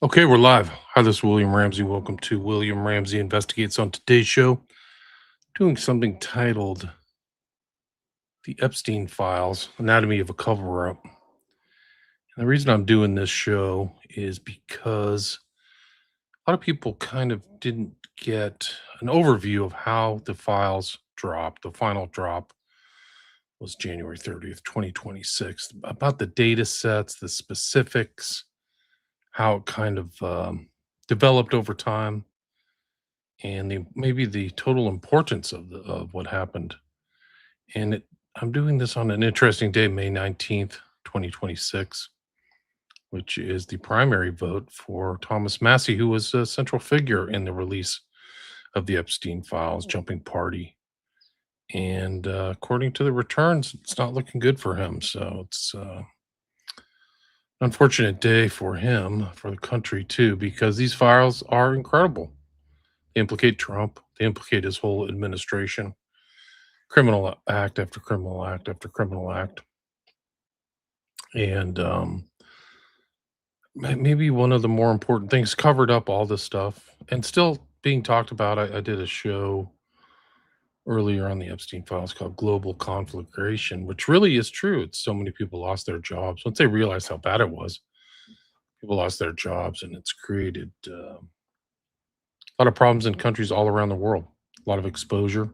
Okay, we're live. Hi, this is William Ramsey. Welcome to William Ramsey Investigates. On today's show, doing something titled The Epstein Files Anatomy of a Cover Up. And the reason I'm doing this show is because a lot of people kind of didn't get an overview of how the files dropped. The final drop was January 30th, 2026, about the data sets, the specifics, how it kind of developed over time and maybe the total importance of what happened. And I'm doing this on an interesting day, May 19th, 2026, which is the primary vote for Thomas Massey, who was a central figure in the release of the Epstein files, jumping party. And according to the returns, it's not looking good for him. So it's an unfortunate day for him, for the country too, because these files are incredible. They implicate Trump, they implicate his whole administration, criminal act after criminal act after criminal act. And maybe one of the more important things covered up all this stuff and still being talked about. I did a show earlier on the Epstein files called Global Conflagration, which really is true. It's so many people lost their jobs. Once they realized how bad it was, people lost their jobs, and it's created a lot of problems in countries all around the world, a lot of exposure.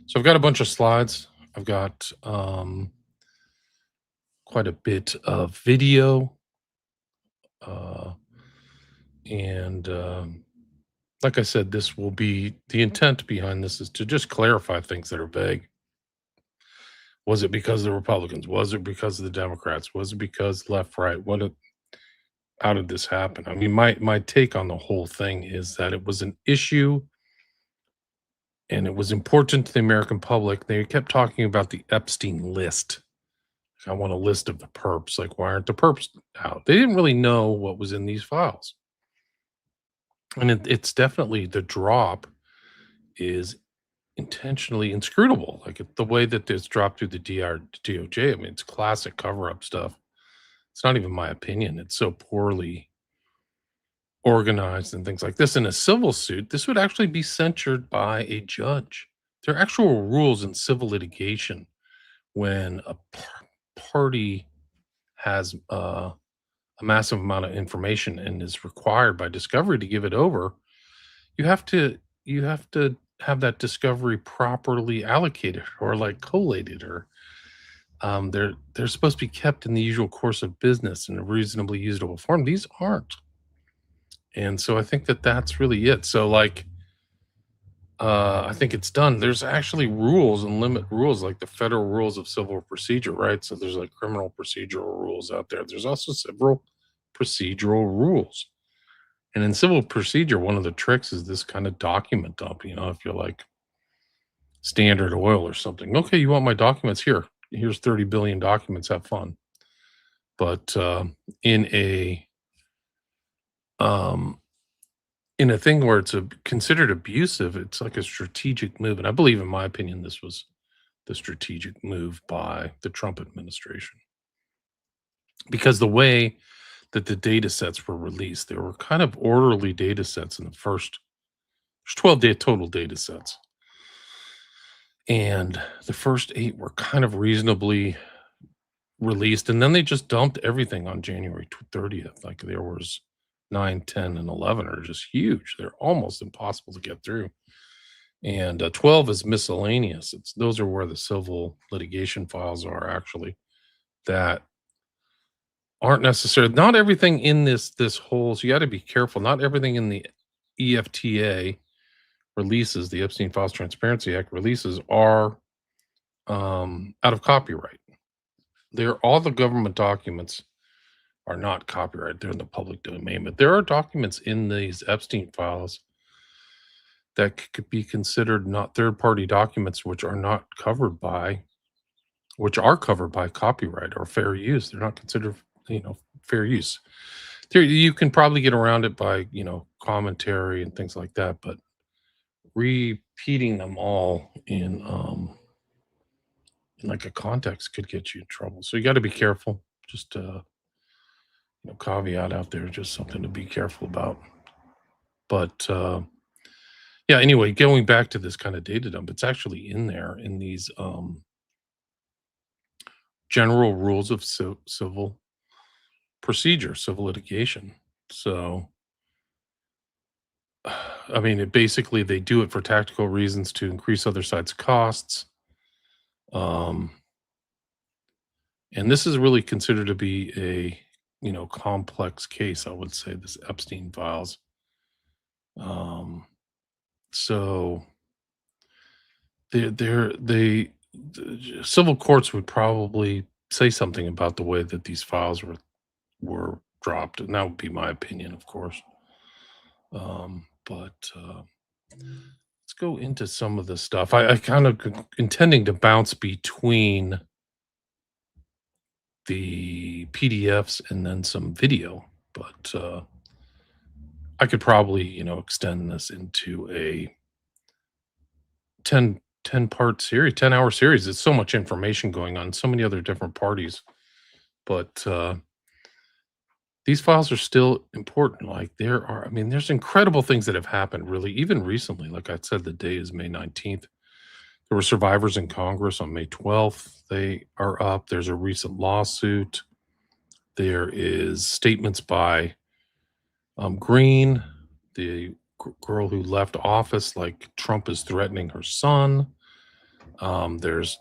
So I've got a bunch of slides. I've got quite a bit of video. Uh, and like I said, this will be the intent behind this is to just clarify things that are vague. Was it because of the Republicans? Was it because of the Democrats? Was it because left, right? How did this happen? I mean, my take on the whole thing is that it was an issue and it was important to the American public. They kept talking about the Epstein list. I want a list of the perps. Like, why aren't the perps out? They didn't really know what was in these files. And it's definitely the drop is intentionally inscrutable. Like the way that this dropped through the DOJ, I mean, it's classic cover up stuff. It's not even my opinion. It's so poorly organized and things like this. In a civil suit, this would actually be censured by a judge. There are actual rules in civil litigation when a party has a massive amount of information and is required by discovery to give it over. You have to have that discovery properly allocated or like collated, or they're supposed to be kept in the usual course of business in a reasonably usable form. These aren't. And so I think that that's really it. So like I think it's done. There's actually rules and limit rules like the federal rules of civil procedure, right? So there's like criminal procedural rules out there. There's also several procedural rules. And in civil procedure, one of the tricks is this kind of document dump. If you're like Standard Oil or something, okay, you want my documents here? Here's 30 billion documents. Have fun. But in a um, in a thing where it's considered abusive, it's like a strategic move. And I believe, in my opinion, this was the strategic move by the Trump administration because the way that the data sets were released, there were kind of orderly data sets in the first. There's 12 total data sets. And the first 8 were kind of reasonably released. And then they just dumped everything on January 30th. Like there was 9, 10, and 11 are just huge. They're almost impossible to get through. And 12 is miscellaneous. Those are where the civil litigation files are actually that aren't necessary. Not everything in this whole, so you got to be careful. Not everything in the EFTA releases, the Epstein Files Transparency Act releases, are out of copyright. They're all the government documents are not copyright. They're in the public domain. But there are documents in these Epstein files that could be considered not third-party documents, which are covered by copyright or fair use. They're not considered, fair use. You can probably get around it by, commentary and things like that, but repeating them all in like a context could get you in trouble. So you got to be careful. Just caveat out there, just something to be careful about. But yeah, anyway, going back to this kind of data dump, it's actually in there in these general rules of civil procedure, civil litigation. So, I mean, basically they do it for tactical reasons to increase other side's costs. Um, and this is really considered to be a complex case. I would say this Epstein files. Um, so the civil courts would probably say something about the way that these files were dropped, and that would be my opinion, of course. But let's go into some of the stuff. I kind of intending to bounce between the PDFs and then some video, but I could probably extend this into a 10 part series, 10-hour series. It's so much information going on, so many other different parties, but these files are still important. Like I mean, there's incredible things that have happened really, even recently. Like I said, the day is May 19th. There were survivors in Congress on May 12th. They are up. There's a recent lawsuit. There is statements by Green, the girl who left office, like Trump is threatening her son. There's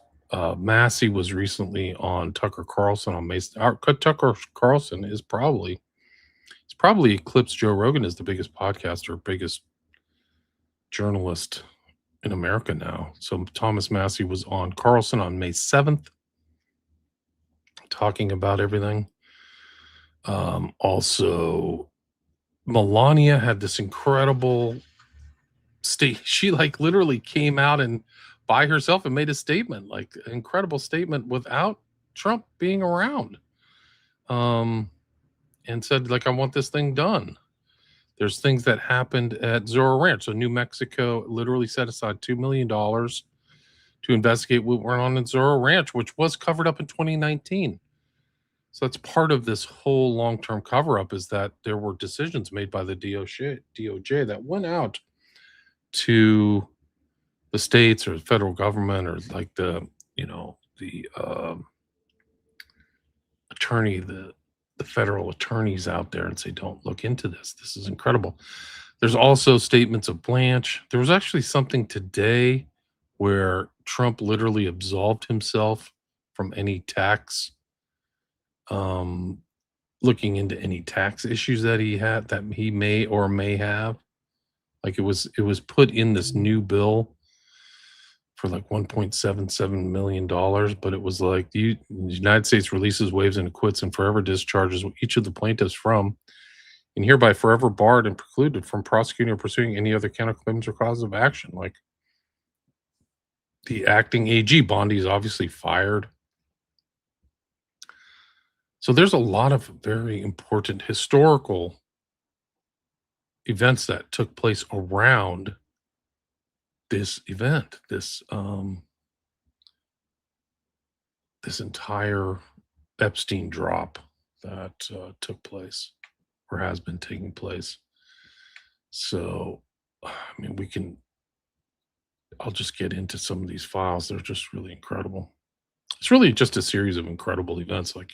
Massey was recently on Tucker Carlson on May. Tucker Carlson is probably eclipsed Joe Rogan as the biggest podcaster, biggest journalist in America now. So Thomas Massey was on Carlson on May 7th, talking about everything. Also, Melania had this incredible state. She like literally came out and by herself and made a statement, like an incredible statement without Trump being around. And said, like, I want this thing done. There's things that happened at Zorro Ranch. So New Mexico literally set aside $2 million to investigate what went on in Zorro Ranch, which was covered up in 2019. So that's part of this whole long-term cover-up, is that there were decisions made by the DOJ that went out to the states or the federal government, or like the attorney, the federal attorneys out there, and say, don't look into this. This is incredible. There's also statements of Blanche. There was actually something today where Trump literally absolved himself from any tax, looking into any tax issues that he may or may have. Like it was put in this new bill for like $1.77 million, but it was like the United States releases, waives, and acquits and forever discharges each of the plaintiffs from, and hereby forever barred and precluded from prosecuting or pursuing any other counterclaims or causes of action. Like the acting AG, Bondi, is obviously fired. So there's a lot of very important historical events that took place around this event, this entire Epstein drop that took place or has been taking place. So, I mean, I'll just get into some of these files. They're just really incredible. It's really just a series of incredible events. Like,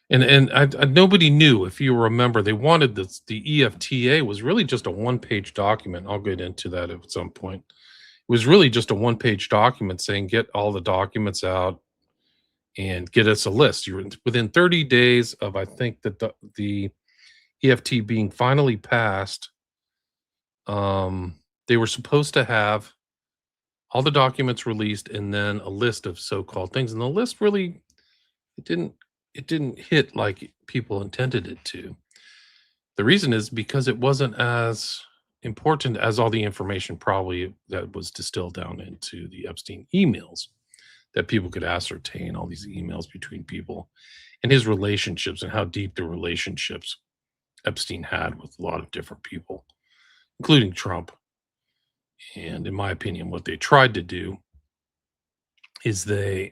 and nobody knew, if you remember, they wanted this. The EFTA was really just a one-page document. I'll get into that at some point. It was really just a one-page document saying, get all the documents out and get us a list. You're within 30 days of, I think, that the EFT being finally passed. They were supposed to have all the documents released and then a list of so-called things. And the list really, it didn't hit like people intended it to. The reason is because it wasn't as important as all the information probably that was distilled down into the Epstein emails, that people could ascertain all these emails between people and his relationships and how deep the relationships Epstein had with a lot of different people, including Trump. And in my opinion, what they tried to do is they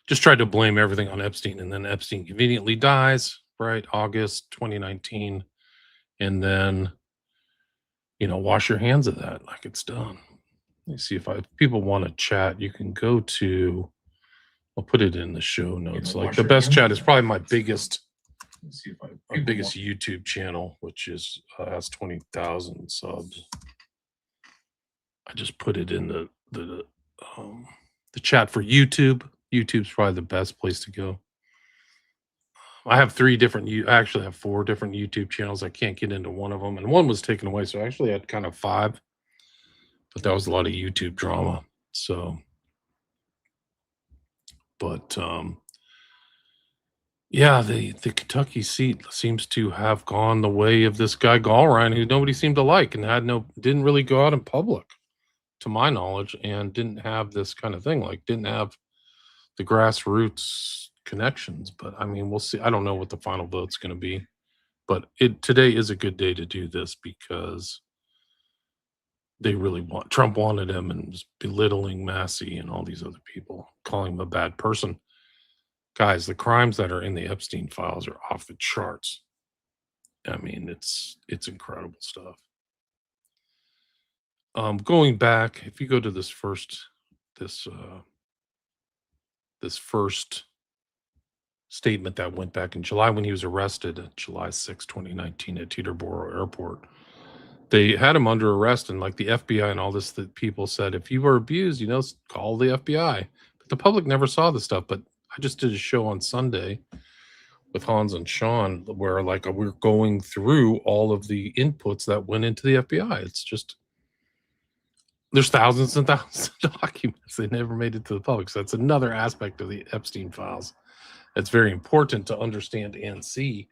just tried to blame everything on Epstein, and then Epstein conveniently dies, right? August 2019. And then, wash your hands of that like it's done. Let me see if people want to chat, you can go to, I'll put it in the show notes. Like the best chat is probably my biggest, my biggest YouTube channel, which is has 20,000 subs. I just put it in the chat for YouTube. YouTube's probably the best place to go. I have I actually have 4 different YouTube channels. I can't get into one of them, and one was taken away, so I actually had kind of 5, but that was a lot of YouTube drama. So, but yeah, the Kentucky seat seems to have gone the way of this guy Gallrein, who nobody seemed to like, and didn't really go out in public, to my knowledge, and didn't have this kind of thing, like didn't have the grassroots connections. But I mean, we'll see. I don't know what the final vote's going to be, but today is a good day to do this because Trump wanted him and was belittling Massey and all these other people, calling him a bad person. Guys, the crimes that are in the Epstein files are off the charts. I mean, it's incredible stuff. Going back, if you go to this first statement that went back in July when he was arrested, July 6, 2019 at Teterboro Airport. They had him under arrest, and like the FBI and all this, that people said, if you were abused, call the FBI. But the public never saw the stuff. But I just did a show on Sunday with Hans and Sean where we're going through all of the inputs that went into the FBI. It's just, there's thousands and thousands of documents that never made it to the public. So that's another aspect of the Epstein files that's very important to understand and see,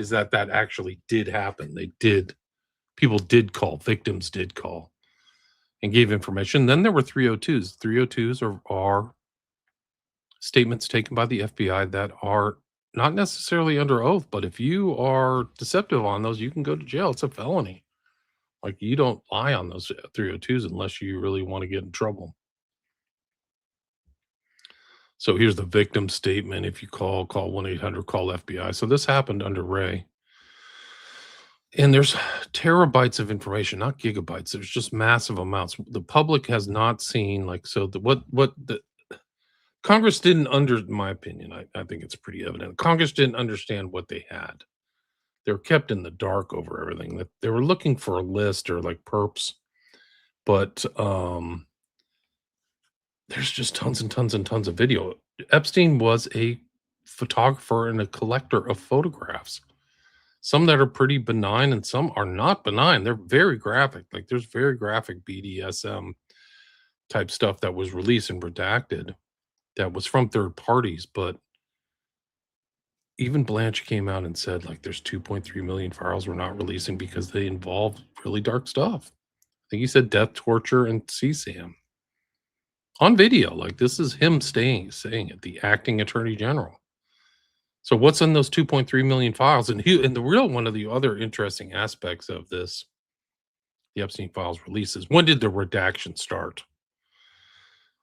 is that actually did happen. People did call, victims did call and gave information. Then there were 302s. 302s are statements taken by the FBI that are not necessarily under oath, but if you are deceptive on those, you can go to jail. It's a felony. Like, you don't lie on those 302s unless you really want to get in trouble. So here's the victim statement. If you call 1-800, call FBI. So this happened under Ray. And there's terabytes of information, not gigabytes. There's just massive amounts. The public has not seen, the Congress didn't in my opinion, I think it's pretty evident. Congress didn't understand what they had. They were kept in the dark over everything. That they were looking for a list or like perps, but there's just tons and tons and tons of video. Epstein was a photographer and a collector of photographs. Some that are pretty benign and some are not benign. They're very graphic. Like, there's very graphic BDSM type stuff that was released and redacted that was from third parties. But even Blanche came out and said, like, there's 2.3 million files we're not releasing because they involve really dark stuff. I think he said death, torture, and CSAM on video. Like, this is him saying it, the acting attorney general. So what's in those 2.3 million files? And one of the other interesting aspects of this, the Epstein files releases, when did the redaction start?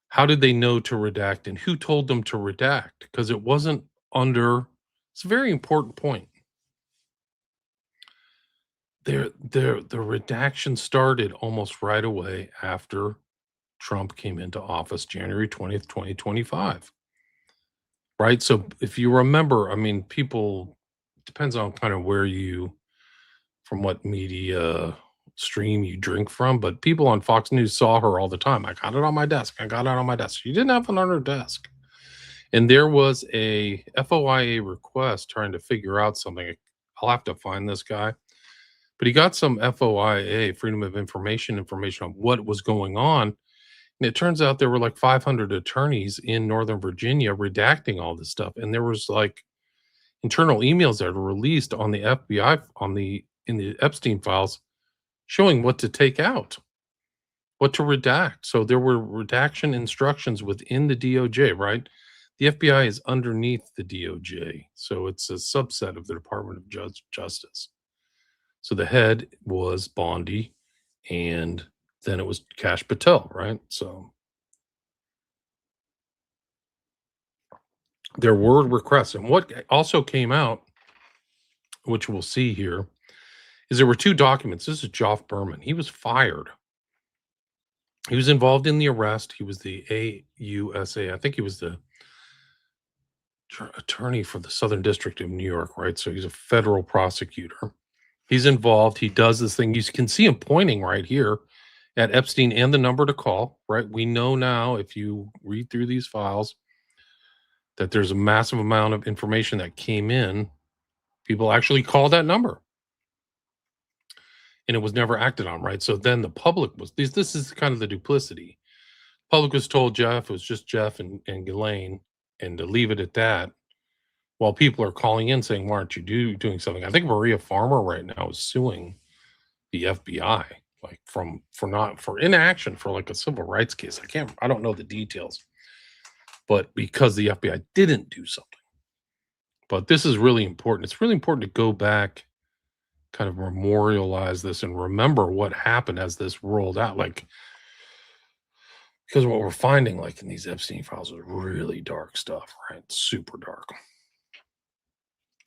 How did they know to redact, and who told them to redact? Because it wasn't under, it's a very important point. The redaction started almost right away after Trump came into office, January 20th, 2025. Right? So if you remember, I mean, depends on kind of from what media stream you drink from, but people on Fox News saw her all the time. I got it on my desk. She didn't have it on her desk. And there was a FOIA request trying to figure out something. I'll have to find this guy. But he got some FOIA, Freedom of Information on what was going on. And it turns out there were like 500 attorneys in Northern Virginia redacting all this stuff. And there was like internal emails that were released on the FBI, in the Epstein files, showing what to take out, what to redact. So there were redaction instructions within the DOJ, right? The FBI is underneath the DOJ. So it's a subset of the Department of Justice. So the head was Bondi, and then it was Kash Patel, right? So There were requests. And what also came out, which we'll see here, is there were two documents. This is Geoffrey Berman. He was fired. He was involved in the arrest. He was the AUSA. I think he was the attorney for the Southern District of New York, right? So he's a federal prosecutor. He's involved. He does this thing. You can see him pointing right here at Epstein and the number to call, right? We know now, if you read through these files, that there's a massive amount of information that came in. People actually called that number, and it was never acted on, right? So then the public was, this is kind of the duplicity. Public was told Jeff, it was just Jeff and Ghislaine, and to leave it at that, while people are calling in saying, why aren't you doing something? I think Maria Farmer right now is suing the FBI, like for inaction for like a civil rights case. I don't know the details, but because the FBI didn't do something. But this is really important. It's really important to go back, kind of memorialize this and remember what happened as this rolled out. Like, because what we're finding, like in these Epstein files, is really dark stuff, right? Super dark.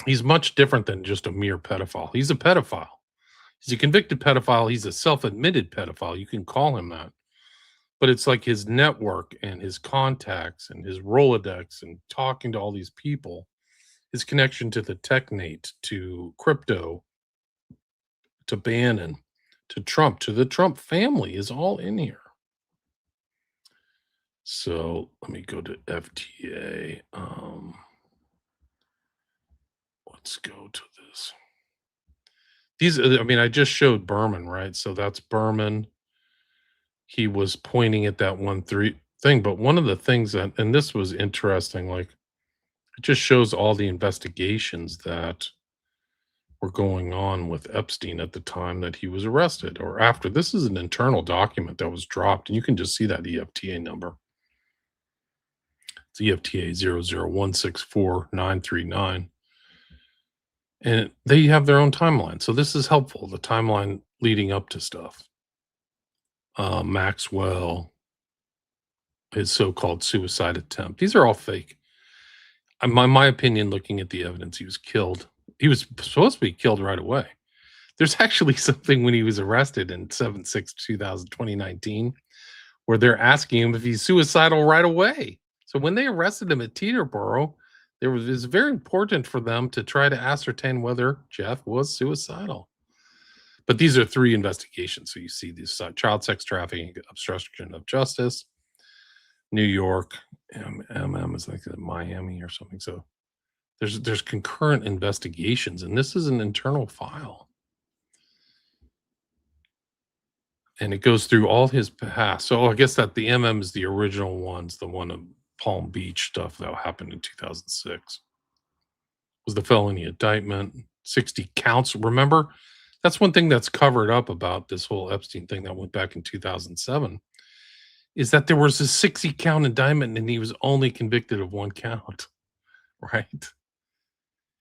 He's much different than just a mere pedophile. He's a pedophile. He's a convicted pedophile. He's a self-admitted pedophile. You can call him that. But it's like his network and his contacts and his Rolodex and talking to all these people, his connection to the technate, to crypto, to Bannon, to Trump, to the Trump family is all in here. So let me go to FTA. Let's go to this. I just showed Berman, right? So that's Berman. He was pointing at that 1-3 thing. But one of the things and this was interesting, like it just shows all the investigations that were going on with Epstein at the time that he was arrested or after. This is an internal document that was dropped, and you can just see that EFTA number. It's EFTA 00164-939. And they have their own timeline. So this is helpful, the timeline leading up to stuff. Maxwell, his so-called suicide attempt. These are all fake. My opinion, looking at the evidence, he was killed. He was supposed to be killed right away. There's actually something when he was arrested in 7/6/2019 where they're asking him if he's suicidal right away. So when they arrested him at Teterboro, it's very important for them to try to ascertain whether Jeff was suicidal. But these are 3 investigations. So you see this child sex trafficking, obstruction of justice, New York, MM is like Miami or something. So there's concurrent investigations, and this is an internal file. And it goes through all his past. So I guess that the MM is the original ones, the one of Palm Beach stuff that happened in 2006. Was the felony indictment, 60 counts. Remember, that's one thing that's covered up about this whole Epstein thing that went back in 2007, is that there was a 60 count indictment and he was only convicted of 1 count, right?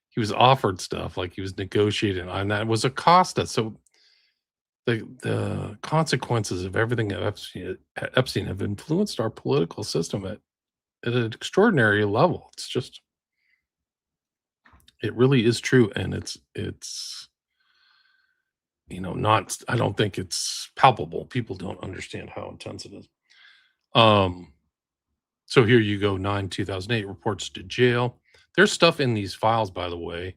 He was offered stuff, like he was negotiating, and that was Acosta. So the consequences of everything that Epstein have influenced our political system at an extraordinary level. It's just, it really is true. And it's, not, I don't think it's palpable. People don't understand how intense it is. So here you go, 9/2008, reports to jail. There's stuff in these files, by the way,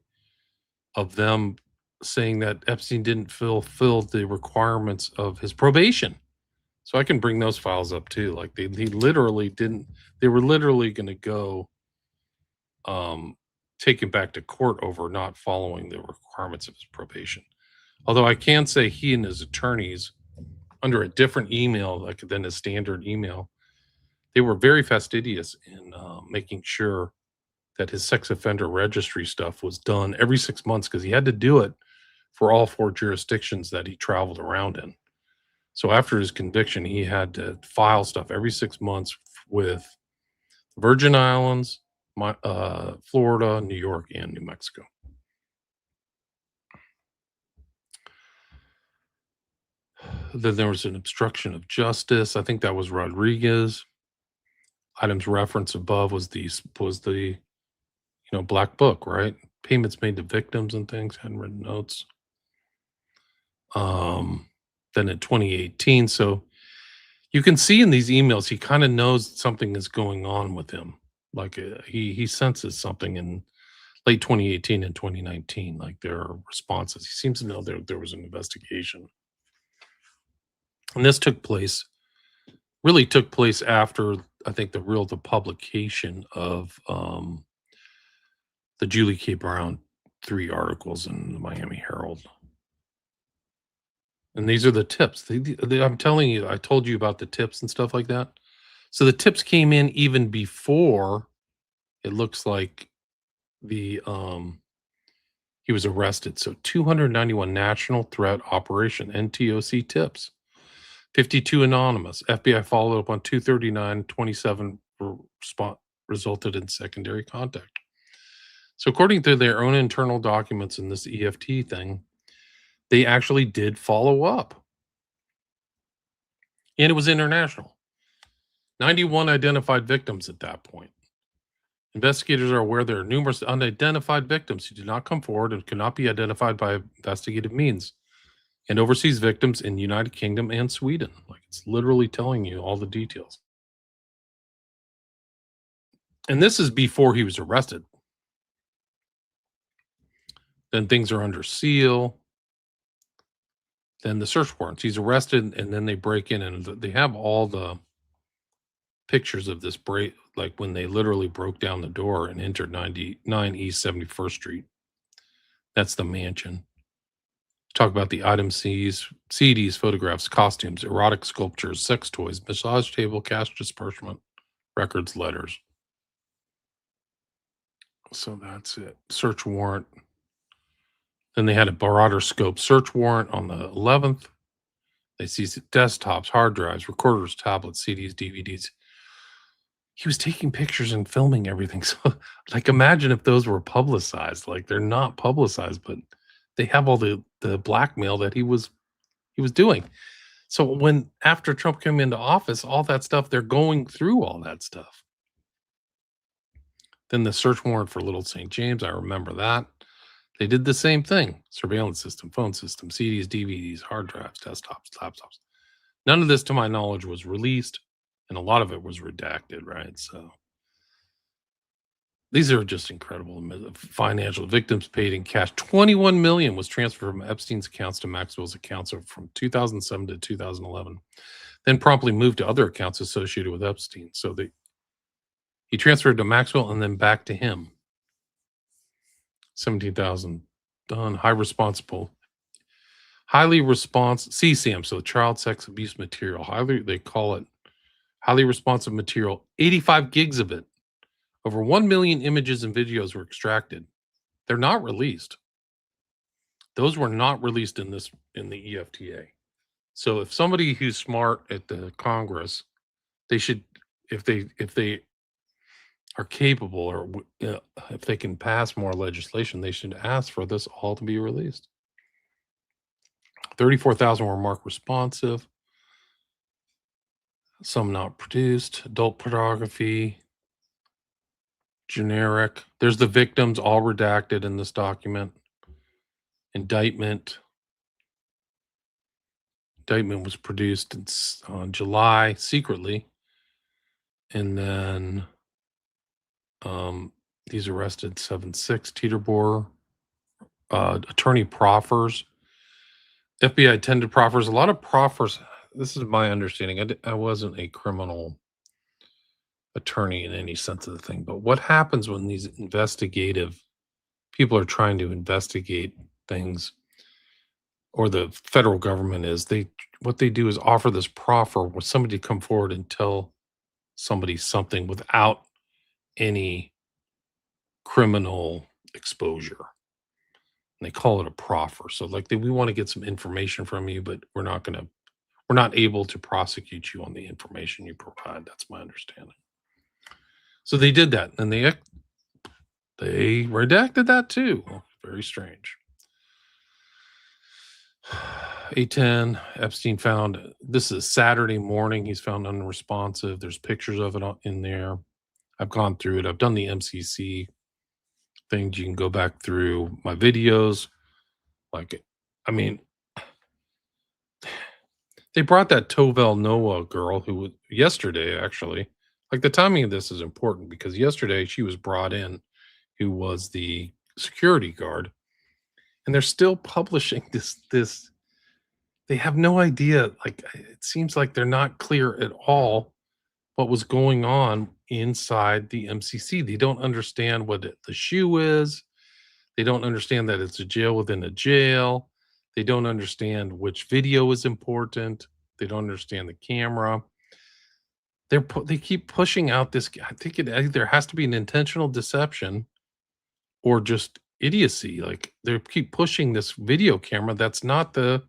of them saying that Epstein didn't fulfill the requirements of his probation. So I can bring those files up too. Like he literally didn't, they were literally going to go take him back to court over not following the requirements of his probation. Although I can say he and his attorneys, under a different email than his standard email, they were very fastidious in making sure that his sex offender registry stuff was done every 6 months, because he had to do it for all 4 jurisdictions that he traveled around in. So after his conviction, he had to file stuff every 6 months with Virgin Islands, Florida, New York, and New Mexico. Then there was an obstruction of justice. I think that was Rodriguez. Items referenced above was the black book, right? Payments made to victims and things, handwritten notes. Then in 2018, so you can see in these emails, he kind of knows something is going on with him. Like he senses something in late 2018 and 2019. Like there are responses. He seems to know there was an investigation, and this really took place after I think the publication of the Julie K. Brown 3 articles in the Miami Herald. And these are the tips. I'm telling you, I told you about the tips and stuff like that. So the tips came in even before it looks like the he was arrested. So 291 national threat operation NTOC tips, 52 anonymous. FBI followed up on 239, 27 resulted in secondary contact. So according to their own internal documents in this EFT thing, they actually did follow up. And it was international. 91 identified victims at that point. Investigators are aware there are numerous unidentified victims who did not come forward and could not be identified by investigative means, and overseas victims in United Kingdom and Sweden. Like it's literally telling you all the details. And this is before he was arrested. Then things are under seal. Then the search warrants. He's arrested, and then they break in, and they have all the pictures of this break, like when they literally broke down the door and entered 99 East 71st Street. That's the mansion. Talk about the items seized, CDs, photographs, costumes, erotic sculptures, sex toys, massage table, cash disbursement, records, letters. So that's it. Search warrant. Then they had a Barada scope search warrant on the 11th. They seized desktops, hard drives, recorders, tablets, CDs, DVDs. He was taking pictures and filming everything. So, like, imagine if those were publicized. Like, they're not publicized, but they have all the blackmail that he was doing. So when after Trump came into office, all that stuff, they're going through all that stuff. Then the search warrant for Little St. James, I remember that. They did the same thing. Surveillance system, phone system, CDs, DVDs, hard drives, desktops, laptops. None of this, to my knowledge, was released, and a lot of it was redacted, right? So these are just incredible. Financial victims paid in cash. 21 million was transferred from Epstein's accounts to Maxwell's accounts from 2007 to 2011, then promptly moved to other accounts associated with Epstein. So he transferred to Maxwell and then back to him. 17,000 done. Highly responsive CSAM, so child sex abuse material. They call it highly responsive material. 85 gigs of it. Over 1 million images and videos were extracted. They're not released. Those were not released in the EFTA. So if somebody who's smart at the Congress, they should, if they are capable, or if they can pass more legislation, they should ask for this all to be released. 34,000 were marked responsive. Some not produced. Adult pornography. Generic. There's the victims all redacted in this document. Indictment was produced on July secretly. And then these arrested 7-6 Teeterboer. Attorney proffers. FBI attended proffers. A lot of proffers. This is my understanding. I wasn't a criminal attorney in any sense of the thing, but what happens when these investigative people are trying to investigate things, or the federal government is, what they do is offer this proffer with somebody to come forward and tell somebody something without any criminal exposure. And they call it a proffer. So like we want to get some information from you, but we're not able to prosecute you on the information you provide. That's my understanding. So they did that, and they redacted that too. Very strange. 8:10, Epstein found, this is Saturday morning, he's found unresponsive. There's pictures of it in there. I've gone through it. I've done the MCC things. You can go back through my videos. Like, I mean, they brought that Tovel Noah girl who was yesterday, actually. Like, the timing of this is important because yesterday she was brought in, who was the security guard, and they're still publishing this. They have no idea. Like, it seems like they're not clear at all what was going on inside the MCC. They don't understand what the shoe is. They don't understand that it's a jail within a jail. They don't understand which video is important. They don't understand the camera. They keep pushing out this. I think it either has to be an intentional deception or just idiocy. Like, they keep pushing this video camera that's not the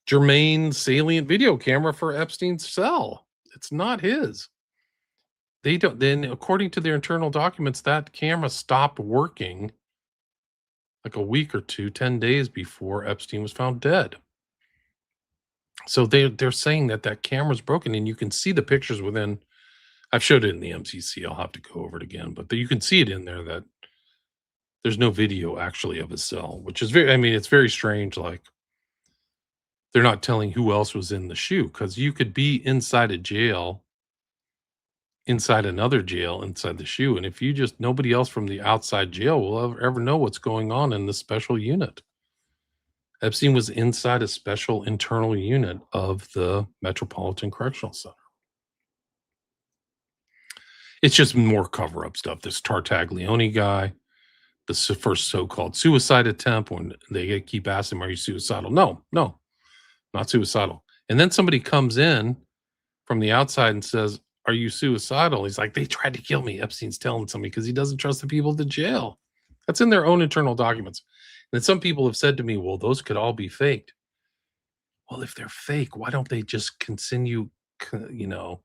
germane salient video camera for Epstein's cell. It's not his. They don't. Then, according to their internal documents, that camera stopped working like a week or two, 10 days before Epstein was found dead. So they're saying that that camera's broken, and you can see the pictures within. I've showed it in the MCC. I'll have to go over it again, but you can see it in there that there's no video actually of his cell, which is very. I mean, it's very strange. Like, they're not telling who else was in the shoe because you could be inside a jail, inside another jail, inside the shoe, and if you just nobody else from the outside jail will ever know what's going on in the special unit. Epstein was inside a special internal unit of the Metropolitan Correctional Center. It's just more cover up stuff. This Tartaglione guy, the first so called suicide attempt, when they keep asking him, "Are you suicidal?" No, no, not suicidal. And then somebody comes in from the outside and says, "Are you suicidal?" He's like, "They tried to kill me." Epstein's telling somebody because he doesn't trust the people at the jail. That's in their own internal documents. And some people have said to me, well, those could all be faked. Well, if they're fake, why don't they just continue with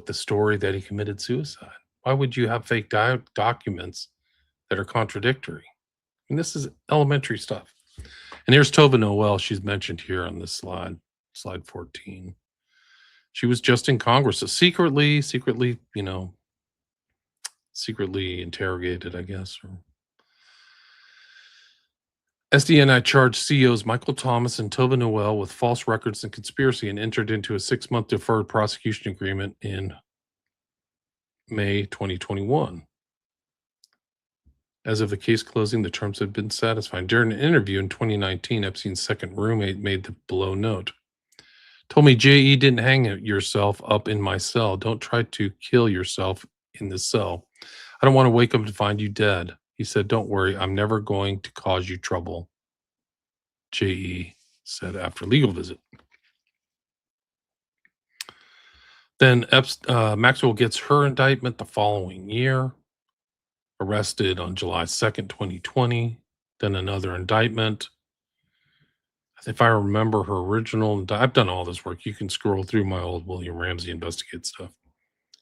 the story that he committed suicide? Why would you have fake documents that are contradictory? And this is elementary stuff. And here's Tova Noel. She's mentioned here on this slide 14. She was just in Congress, so secretly interrogated, I guess. SDNI charged CEOs Michael Thomas and Tova Noel with false records and conspiracy and entered into a 6-month deferred prosecution agreement in May 2021. As of the case closing, the terms had been satisfied. During an interview in 2019, Epstein's second roommate made the below note. Told me, "J.E. didn't hang yourself up in my cell. Don't try to kill yourself in the cell. I don't want to wake up to find you dead." He said, "Don't worry, I'm never going to cause you trouble," J.E. said after legal visit. Then Maxwell gets her indictment the following year, arrested on July 2nd, 2020. Then another indictment. If I remember her original, I've done all this work. You can scroll through my old William Ramsey Investigate stuff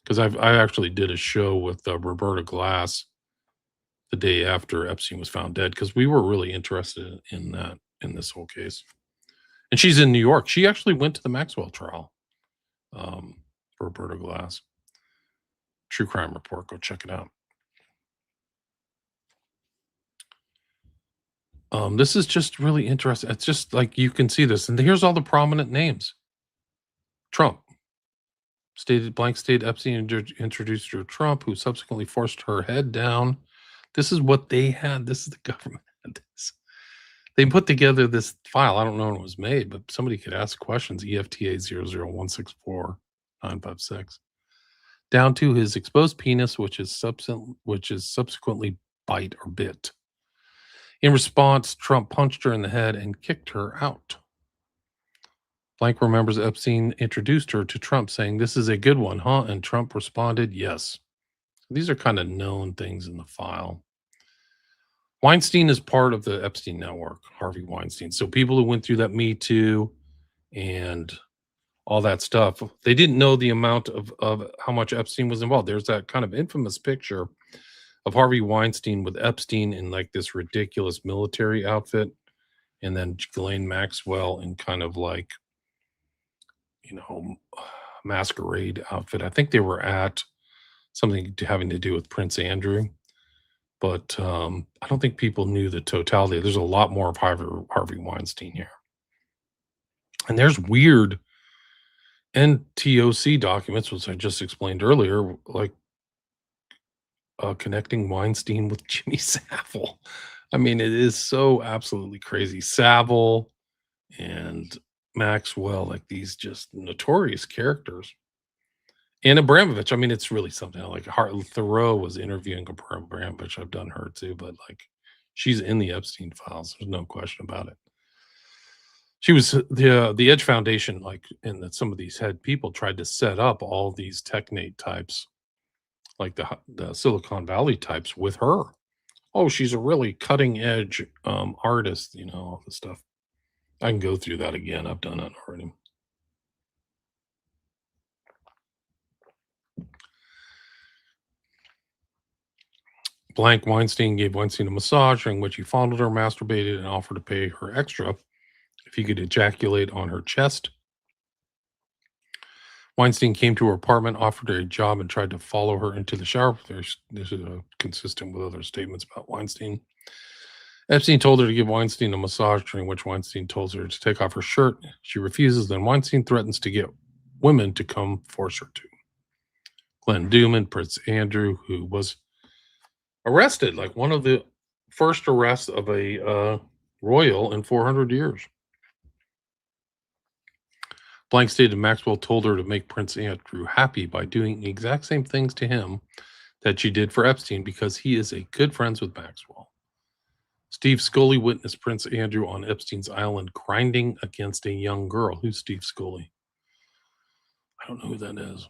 because I actually did a show with Roberta Glass the day after Epstein was found dead because we were really interested in this whole case. And she's in New York. She actually went to the Maxwell trial. Roberta Glass. True Crime Report. Go check it out. This is just really interesting. It's just like you can see this. And here's all the prominent names. Trump. State Epstein introduced her to Trump, who subsequently forced her head down. This is what they had. This is the government. They put together this file. I don't know when it was made, but somebody could ask questions. EFTA 00164-956. Down to his exposed penis, which is subsequently bite or bit. In response, Trump punched her in the head and kicked her out. Blank remembers Epstein introduced her to Trump saying, "This is a good one, huh?" And Trump responded, "Yes." These are kind of known things in the file. Weinstein is part of the Epstein network, Harvey Weinstein. So people who went through that Me Too and all that stuff, they didn't know the amount of how much Epstein was involved. There's that kind of infamous picture of Harvey Weinstein with Epstein in like this ridiculous military outfit, and then Ghislaine Maxwell in kind of like, masquerade outfit. I think they were at something having to do with Prince Andrew. But I don't think people knew the totality. There's a lot more of Harvey Weinstein here. And there's weird NTOC documents, which I just explained earlier, like connecting Weinstein with Jimmy Savile. I mean, it is so absolutely crazy. Savile and Maxwell, like these just notorious characters. And Abramovich, I mean, it's really something like Thoreau was interviewing Abramovich. I've done her too, but like she's in the Epstein files. There's no question about it. She was the Edge Foundation, like, and that some of these head people tried to set up all these technate types, like the Silicon Valley types, with her. Oh, she's a really cutting edge artist, all this stuff. I can go through that again. I've done it already. Blank Weinstein gave Weinstein a massage during which he fondled her, masturbated, and offered to pay her extra if he could ejaculate on her chest. Weinstein came to her apartment, offered her a job, and tried to follow her into the shower. This is consistent with other statements about Weinstein. Epstein told her to give Weinstein a massage, during which Weinstein tells her to take off her shirt. She refuses. Then Weinstein threatens to get women to come force her to. Glenn Dewman, Prince Andrew, who was arrested, like one of the first arrests of a royal in 400 years. Blank stated Maxwell told her to make Prince Andrew happy by doing the exact same things to him that she did for Epstein because he is a good friends with Maxwell. Steve Scully witnessed Prince Andrew on Epstein's island grinding against a young girl. Who's Steve Scully? I don't know who that is.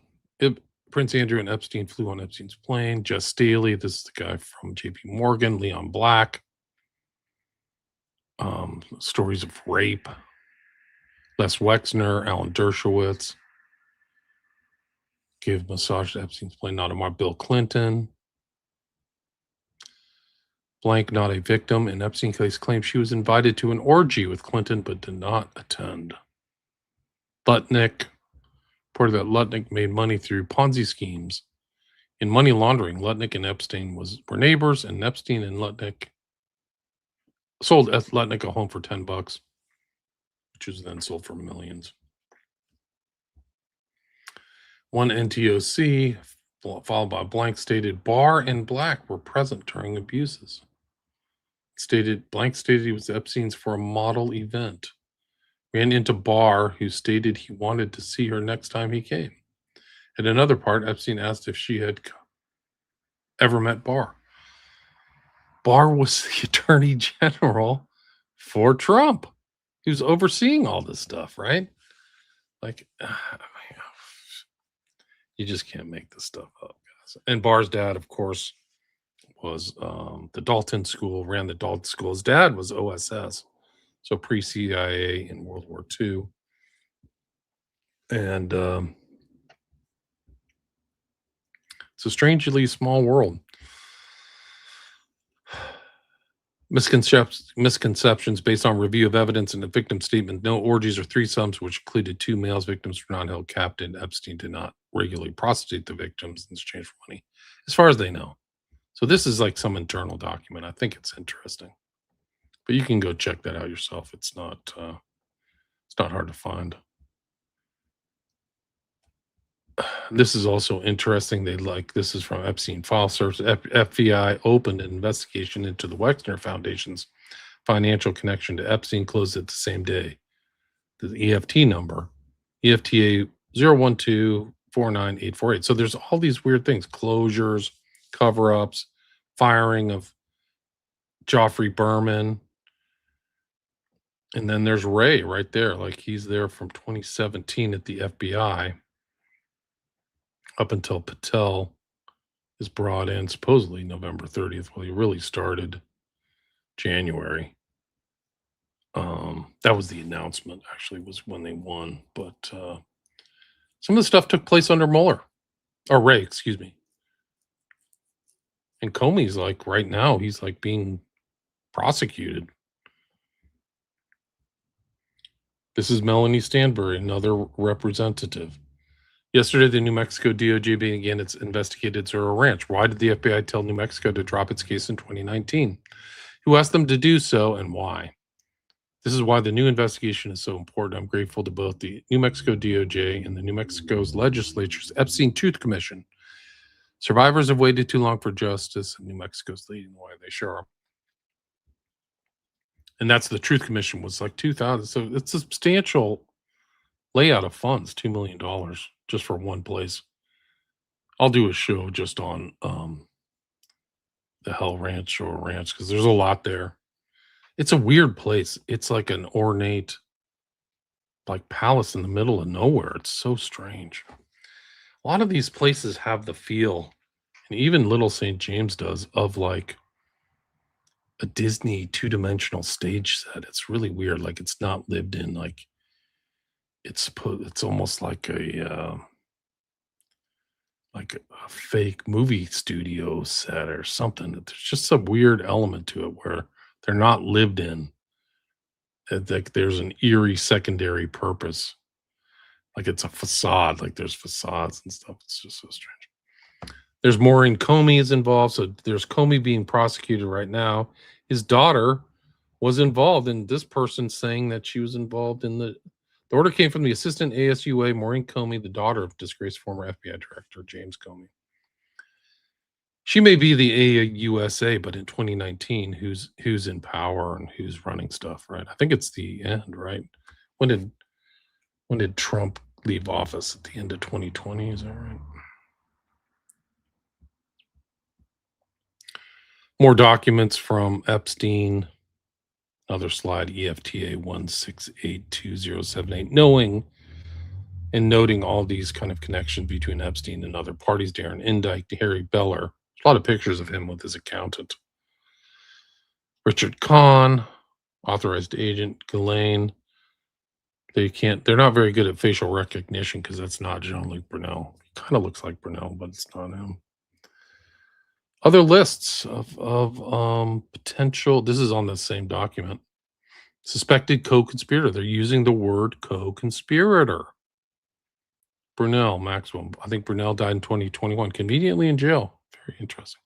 Prince Andrew and Epstein flew on Epstein's plane. Jess Staley, this is the guy from JP Morgan. Leon Black. Stories of rape. Les Wexner, Alan Dershowitz. Gave massage to Epstein's plane, not a Bill Clinton. Blank, not a victim in Epstein case, claims she was invited to an orgy with Clinton but did not attend. Lutnick reported that Lutnick made money through Ponzi schemes. In money laundering, Lutnick and Epstein were neighbors, and Epstein and Lutnick sold Lutnick a home for $10, which was then sold for millions. One NTOC, followed by Blank, stated Barr and Black were present during abuses. Blank stated he was Epstein's for a model event. Ran into Barr, who stated he wanted to see her next time he came. At another part, Epstein asked if she had ever met Barr. Barr was the attorney general for Trump, who's overseeing all this stuff, right? Like, you just can't make this stuff up, guys. And Barr's dad, of course, was the Dalton School, ran the Dalton School. His dad was OSS, so pre-CIA in World War II. And it's a strangely small world. Misconceptions based on review of evidence and the victim statement. No orgies or threesomes, which included 2 males. Victims were not held captive. Epstein did not regularly prostitute the victims in exchange for money, as far as they know. So this is like some internal document. I think it's interesting, but you can go check that out yourself. It's not hard to find. This is also interesting. This is from Epstein File Search. FBI opened an investigation into the Wexner Foundation's financial connection to Epstein, closed it the same day. The EFT number, EFTA 012498848. So there's all these weird things, closures, cover-ups, firing of Geoffrey Berman. And then there's Ray right there. Like, he's there from 2017 at the FBI up until Patel is brought in supposedly November 30th. Well, he really started January. That was the announcement, actually, was when they won. But some of the stuff took place under Mueller, or Ray, excuse me. And Comey's like, right now, he's like being prosecuted. This is Melanie Stanbury, another representative. Yesterday, the New Mexico DOJ began its investigated Zero Ranch. Why did the FBI tell New Mexico to drop its case in 2019? Who asked them to do so and why? This is why the new investigation is so important. I'm grateful to both the New Mexico DOJ and the New Mexico's legislature's Epstein Truth Commission. Survivors have waited too long for justice, and New Mexico's leading the way. They sure are. And that's the Truth Commission was like 2,000. So it's a substantial layout of funds, $2 million just for one place. I'll do a show just on the Hell Ranch or Ranch because there's a lot there. It's a weird place. It's like an ornate, like palace in the middle of nowhere. It's so strange. A lot of these places have the feel, and even Little St. James does, of like a Disney two-dimensional stage set. It's really weird. Like it's not lived in. Like it's almost like a fake movie studio set or something. There's just some weird element to it where they're not lived in. Like there's an eerie secondary purpose. Like it's a facade. Like there's facades and stuff. It's just so strange. There's Maureen Comey is involved. So there's Comey being prosecuted right now. His daughter was involved in this person saying that she was involved in the order came from the assistant ASUA, Maureen Comey, the daughter of disgraced former FBI director James Comey. She may be the AUSA, but in 2019, who's in power and who's running stuff, right? I think it's the end, right? When did Trump leave office? At the end of 2020, is that right? More documents from Epstein. Another slide, EFTA 1682078. Knowing and noting all these kind of connections between Epstein and other parties, Darren Indyke, Harry Beller. A lot of pictures of him with his accountant. Richard Kahn, authorized agent, Ghislaine. They're not very good at facial recognition because that's not Jean-Luc Brunel. He kind of looks like Brunel, but it's not him. Other lists of potential, this is on the same document. Suspected co-conspirator. They're using the word co-conspirator. Brunel, Maxwell. I think Brunel died in 2021, conveniently in jail. Very interesting.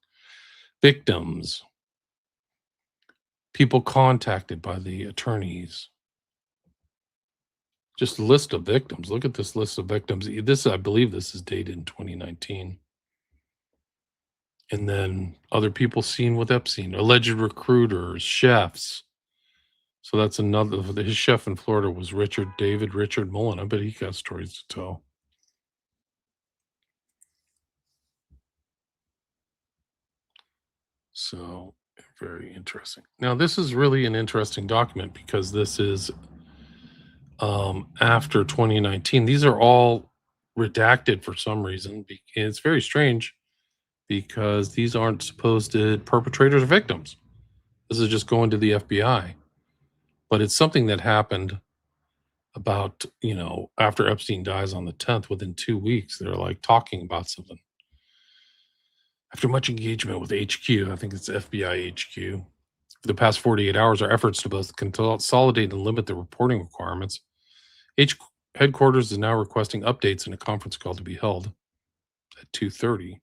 Victims. People contacted by the attorneys. Just a list of victims. Look at this list of victims. I believe this is dated in 2019. And then other people seen with Epstein, alleged recruiters, chefs. So that's another. His chef in Florida was Richard Mullen. I bet he got stories to tell. So very interesting. Now, this is really an interesting document because this is after 2019. These are all redacted for some reason. And it's very strange because these aren't supposed perpetrators or victims. This is just going to the FBI. But it's something that happened about, after Epstein dies on the 10th, within 2 weeks, they're like talking about something. After much engagement with HQ, I think it's FBI HQ, for the past 48 hours, our efforts to both consolidate and limit the reporting requirements. Headquarters is now requesting updates in a conference call to be held at 2:30.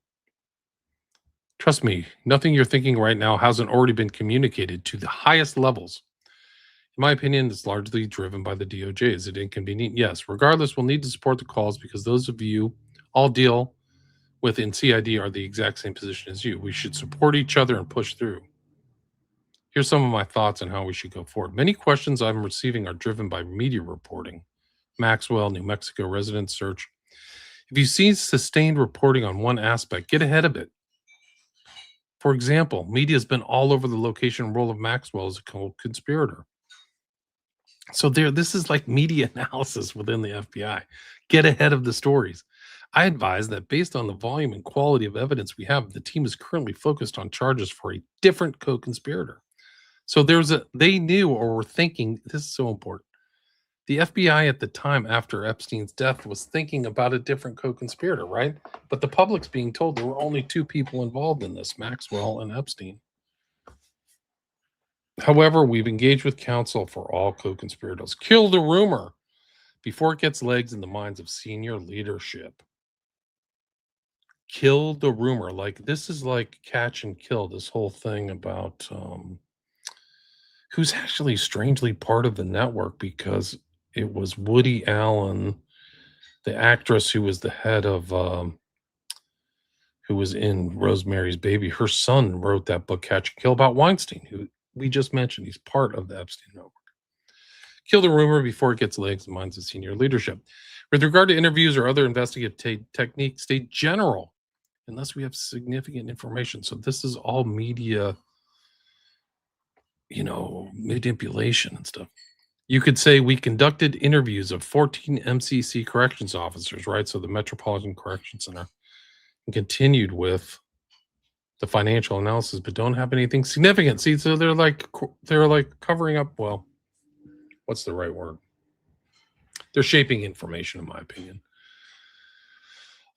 Trust me, nothing you're thinking right now hasn't already been communicated to the highest levels. In my opinion, it's largely driven by the DOJ. Is it inconvenient? Yes. Regardless, we'll need to support the calls because those of you all deal with in CID are the exact same position as you. We should support each other and push through. Here's some of my thoughts on how we should go forward. Many questions I'm receiving are driven by media reporting. Maxwell, New Mexico resident search. If you see sustained reporting on one aspect, get ahead of it. For example, media has been all over the location and role of Maxwell as a co-conspirator. So this is like media analysis within the FBI. Get ahead of the stories. I advise that based on the volume and quality of evidence we have, the team is currently focused on charges for a different co-conspirator. So they knew or were thinking, this is so important. The FBI at the time after Epstein's death was thinking about a different co-conspirator, right? But the public's being told there were only two people involved in this, Maxwell and Epstein. However, we've engaged with counsel for all co-conspirators. Kill the rumor before it gets legs in the minds of senior leadership. kill the rumor. Like, this is like catch and kill, this whole thing about who's actually strangely part of the network, because it was Woody Allen, the actress who was the head of who was in Rosemary's Baby. Her son wrote that book, Catch and Kill, about Weinstein, who we just mentioned. He's part of the Epstein network. Kill the rumor before it gets legs in minds of senior leadership. With regard to interviews or other investigative techniques, stay general unless we have significant information. So this is all media, manipulation and stuff. You could say we conducted interviews of 14 MCC corrections officers, right? So the Metropolitan Correction Center, and continued with the financial analysis, but don't have anything significant. See, so they're like covering up. Well, what's the right word? They're shaping information, in my opinion.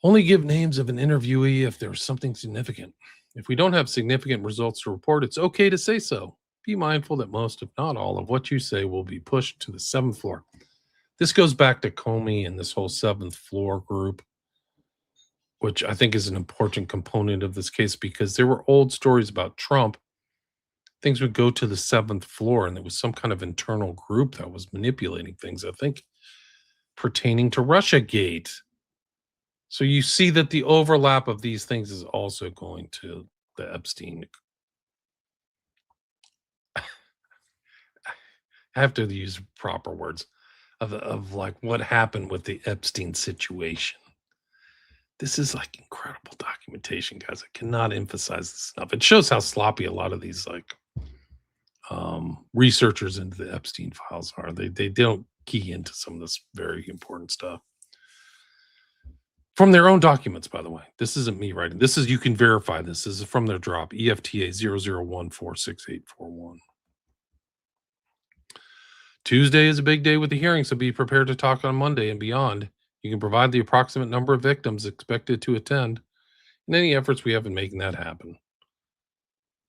Only give names of an interviewee if there's something significant. If we don't have significant results to report, it's okay to say so. Be mindful that most, if not all, of what you say will be pushed to the 7th floor. This goes back to Comey and this whole 7th floor group, which I think is an important component of this case, because there were old stories about Trump. Things would go to the 7th floor, and there was some kind of internal group that was manipulating things, I think, pertaining to Russiagate. So you see that the overlap of these things is also going to the Epstein. I have to use proper words of like what happened with the Epstein situation. This is like incredible documentation, guys. I cannot emphasize this enough. It shows how sloppy a lot of these researchers into the Epstein files are. They don't key into some of this very important stuff. From their own documents, by the way. This isn't me writing. This is, you can verify this. This is from their drop, EFTA 00146841. Tuesday is a big day with the hearing, so be prepared to talk on Monday and beyond. You can provide the approximate number of victims expected to attend and any efforts we have in making that happen.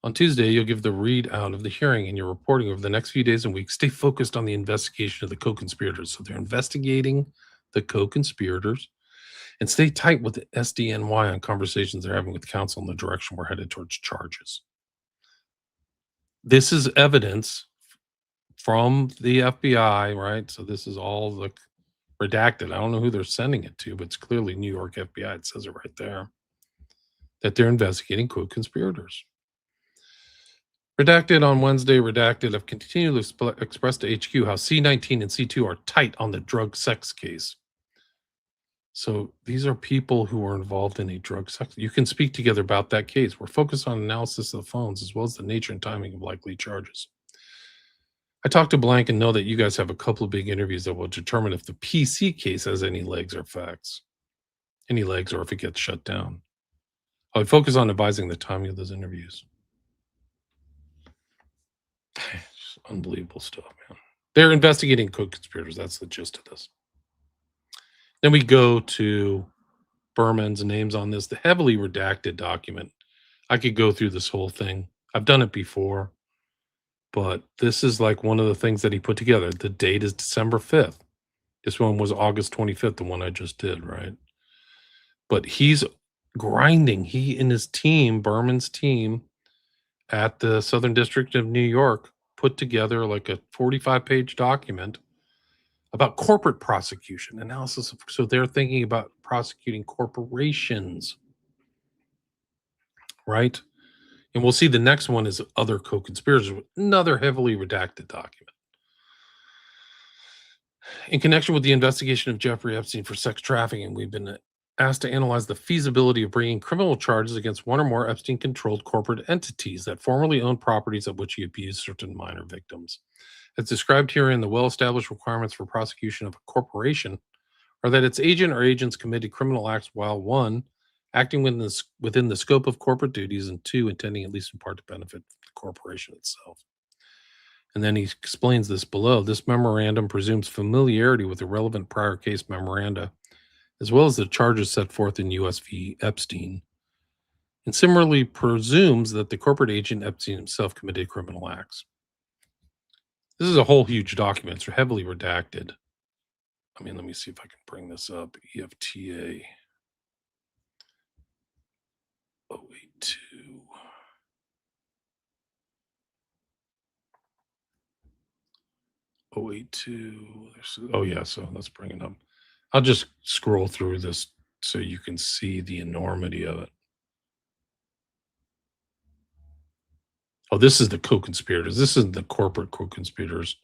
On Tuesday, you'll give the readout of the hearing and your reporting over the next few days and weeks. Stay focused on the investigation of the co-conspirators. So they're investigating the co-conspirators, and stay tight with the SDNY on conversations they're having with counsel in the direction we're headed towards charges. This is evidence from the FBI, right? So this is all the redacted. I don't know who they're sending it to, but it's clearly New York FBI. It says it right there, that they're investigating co-conspirators. Redacted on Wednesday, redacted have continually expressed to HQ how C-19 and C2 are tight on the drug sex case. So these are people who are involved in a drug sex. You can speak together about that case. We're focused on analysis of the phones as well as the nature and timing of likely charges. I talked to Blank and know that you guys have a couple of big interviews that will determine if the PC case has any legs or facts. Any legs, or if it gets shut down. I would focus on advising the timing of those interviews. Just unbelievable stuff, man. They're investigating co-conspirators. That's the gist of this. Then we go to Berman's names on this, the heavily redacted document. I could go through this whole thing. I've done it before, but this is like one of the things that he put together. The date is December 5th. This one was August 25th, the one I just did, right? But he's grinding. He and his team, Berman's team at the Southern District of New York, put together like a 45-page document about corporate prosecution analysis. So they're thinking about prosecuting corporations, right? And we'll see the next one is other co-conspirators, another heavily redacted document. In connection with the investigation of Geoffrey Epstein for sex trafficking, we've been asked to analyze the feasibility of bringing criminal charges against one or more Epstein-controlled corporate entities that formerly owned properties of which he abused certain minor victims. As described herein, the well-established requirements for prosecution of a corporation are that its agent or agents committed criminal acts while, 1, acting within the scope of corporate duties, and 2, intending at least in part to benefit the corporation itself. And then he explains this below. This memorandum presumes familiarity with the relevant prior case memoranda, as well as the charges set forth in U.S. v. Epstein, and similarly presumes that the corporate agent Epstein himself committed criminal acts. This is a whole huge document. It's heavily redacted. I mean, let me see if I can bring this up. EFTA. 082. Oh, 82. Oh, yeah. So let's bring it up. I'll just scroll through this so you can see the enormity of it. Oh, this is the co-conspirators. This is the corporate co-conspirators.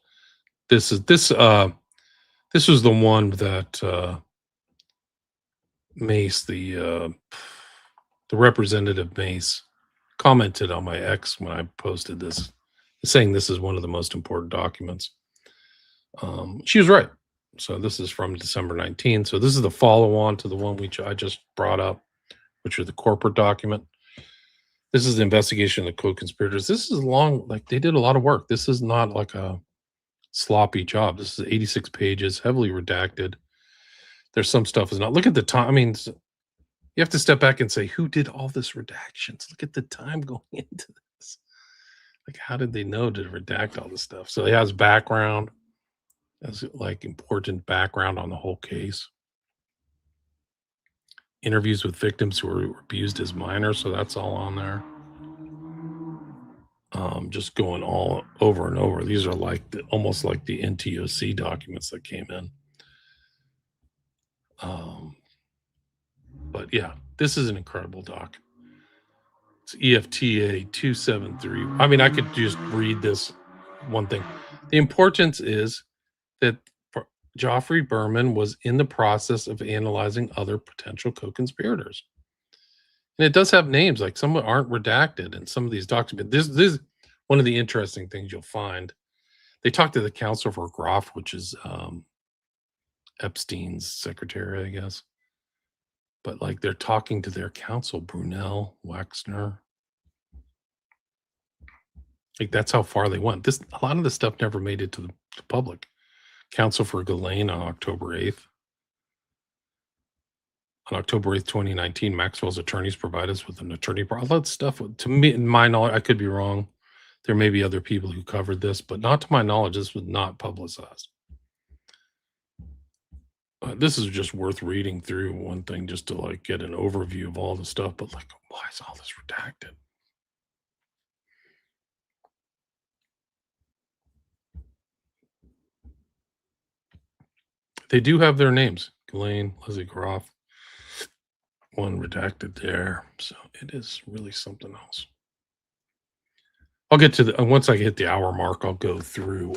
This was the one that Mace, the representative Mace, commented on my X when I posted this, saying this is one of the most important documents. She was right. So this is from December 19th. So this is the follow-on to the one I just brought up, which is the corporate document. This is the investigation of the co-conspirators. This is long, like they did a lot of work. This is not like a sloppy job. This is 86 pages, heavily redacted. There's some stuff is not. Look at the time. I mean, you have to step back and say, who did all this redactions? Look at the time going into this. Like, how did they know to redact all this stuff? So it has background, has like important background on the whole case. Interviews with victims who were abused as minors, so that's all on there. Just going all over and over. These are like almost like the NTOC documents that came in. But yeah, this is an incredible doc. It's EFTA 273. I mean, I could just read this one thing. The importance is that Geoffrey Berman was in the process of analyzing other potential co-conspirators. And it does have names, like some aren't redacted in some of these documents. This is one of the interesting things you'll find. They talked to the counsel for Groff, which is Epstein's secretary, I guess. But like they're talking to their counsel, Brunel, Waxner. Like that's how far they went. A lot of this stuff never made it to the public. Counsel for Ghislaine on October 8th. On October 8th, 2019, Maxwell's attorneys provide us with an attorney. All that stuff, to me, in my knowledge, I could be wrong. There may be other people who covered this, but not to my knowledge, this was not publicized. This is just worth reading through one thing just to like get an overview of all the stuff, but like, why is all this redacted? They do have their names, Ghislaine, Leslie Groff, one redacted there. So it is really something else. I'll get to the, once I hit the hour mark, I'll go through,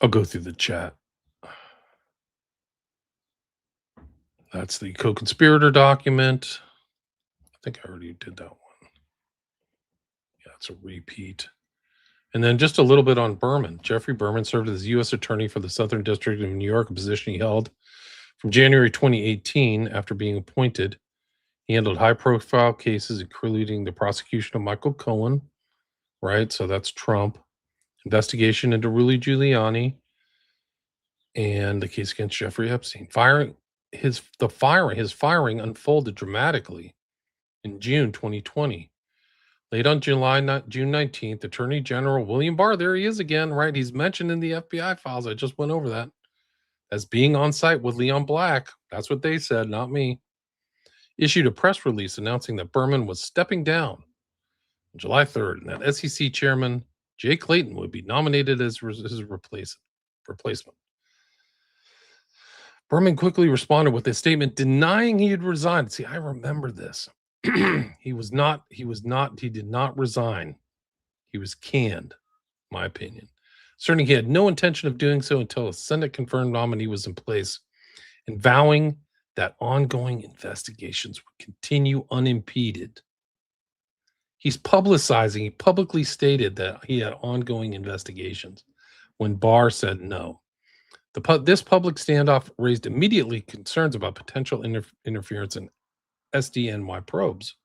the chat. That's the co-conspirator document. I think I already did that one. Yeah, it's a repeat. And then just a little bit on Berman. Geoffrey Berman served as U.S. Attorney for the Southern District of New York, a position he held from January 2018 after being appointed. He handled high-profile cases, including the prosecution of Michael Cohen, right? So that's Trump. Investigation into Rudy Giuliani, and the case against Jeffrey Epstein. His firing unfolded dramatically in June 2020. Late on June 19th, Attorney General William Barr, there he is again, right? He's mentioned in the FBI files. I just went over that as being on site with Leon Black. That's what they said, not me. Issued a press release announcing that Berman was stepping down on July 3rd and that SEC Chairman Jay Clayton would be nominated as his replacement. Berman quickly responded with a statement denying he had resigned. See, I remember this. He did not resign. He was canned, my opinion. Certainly he had no intention of doing so until a Senate confirmed nominee was in place, and vowing that ongoing investigations would continue unimpeded. He's publicizing, he publicly stated that he had ongoing investigations when Barr said no. This public standoff raised immediately concerns about potential interference in SDNY probes.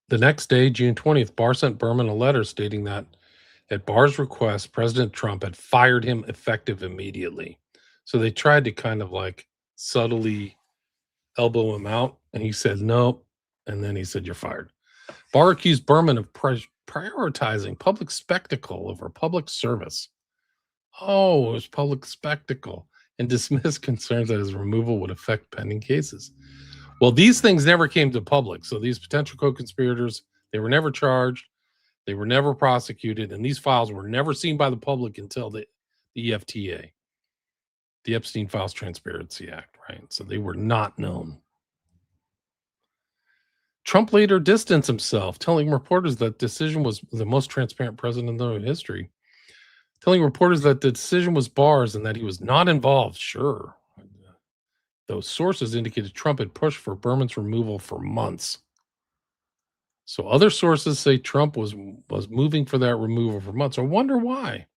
The next day, June 20th, Barr sent Berman a letter stating that at Barr's request, President Trump had fired him effective immediately. So they tried to kind of like subtly elbow him out, and he said no, and then he said, "You're fired." Barr accused Berman of prioritizing public spectacle over public service. Oh, it was public spectacle. and dismissed concerns that his removal would affect pending cases. Well, these things never came to public. So these potential co-conspirators, they were never charged. They were never prosecuted. And these files were never seen by the public until the EFTA, the Epstein Files Transparency Act, right? So they were not known. Trump later distanced himself, telling reporters that decision was the most transparent president in history, telling reporters that the decision was Barr's and that he was not involved. Sure. Those sources indicated Trump had pushed for Berman's removal for months. So other sources say Trump was moving for that removal for months. I wonder why.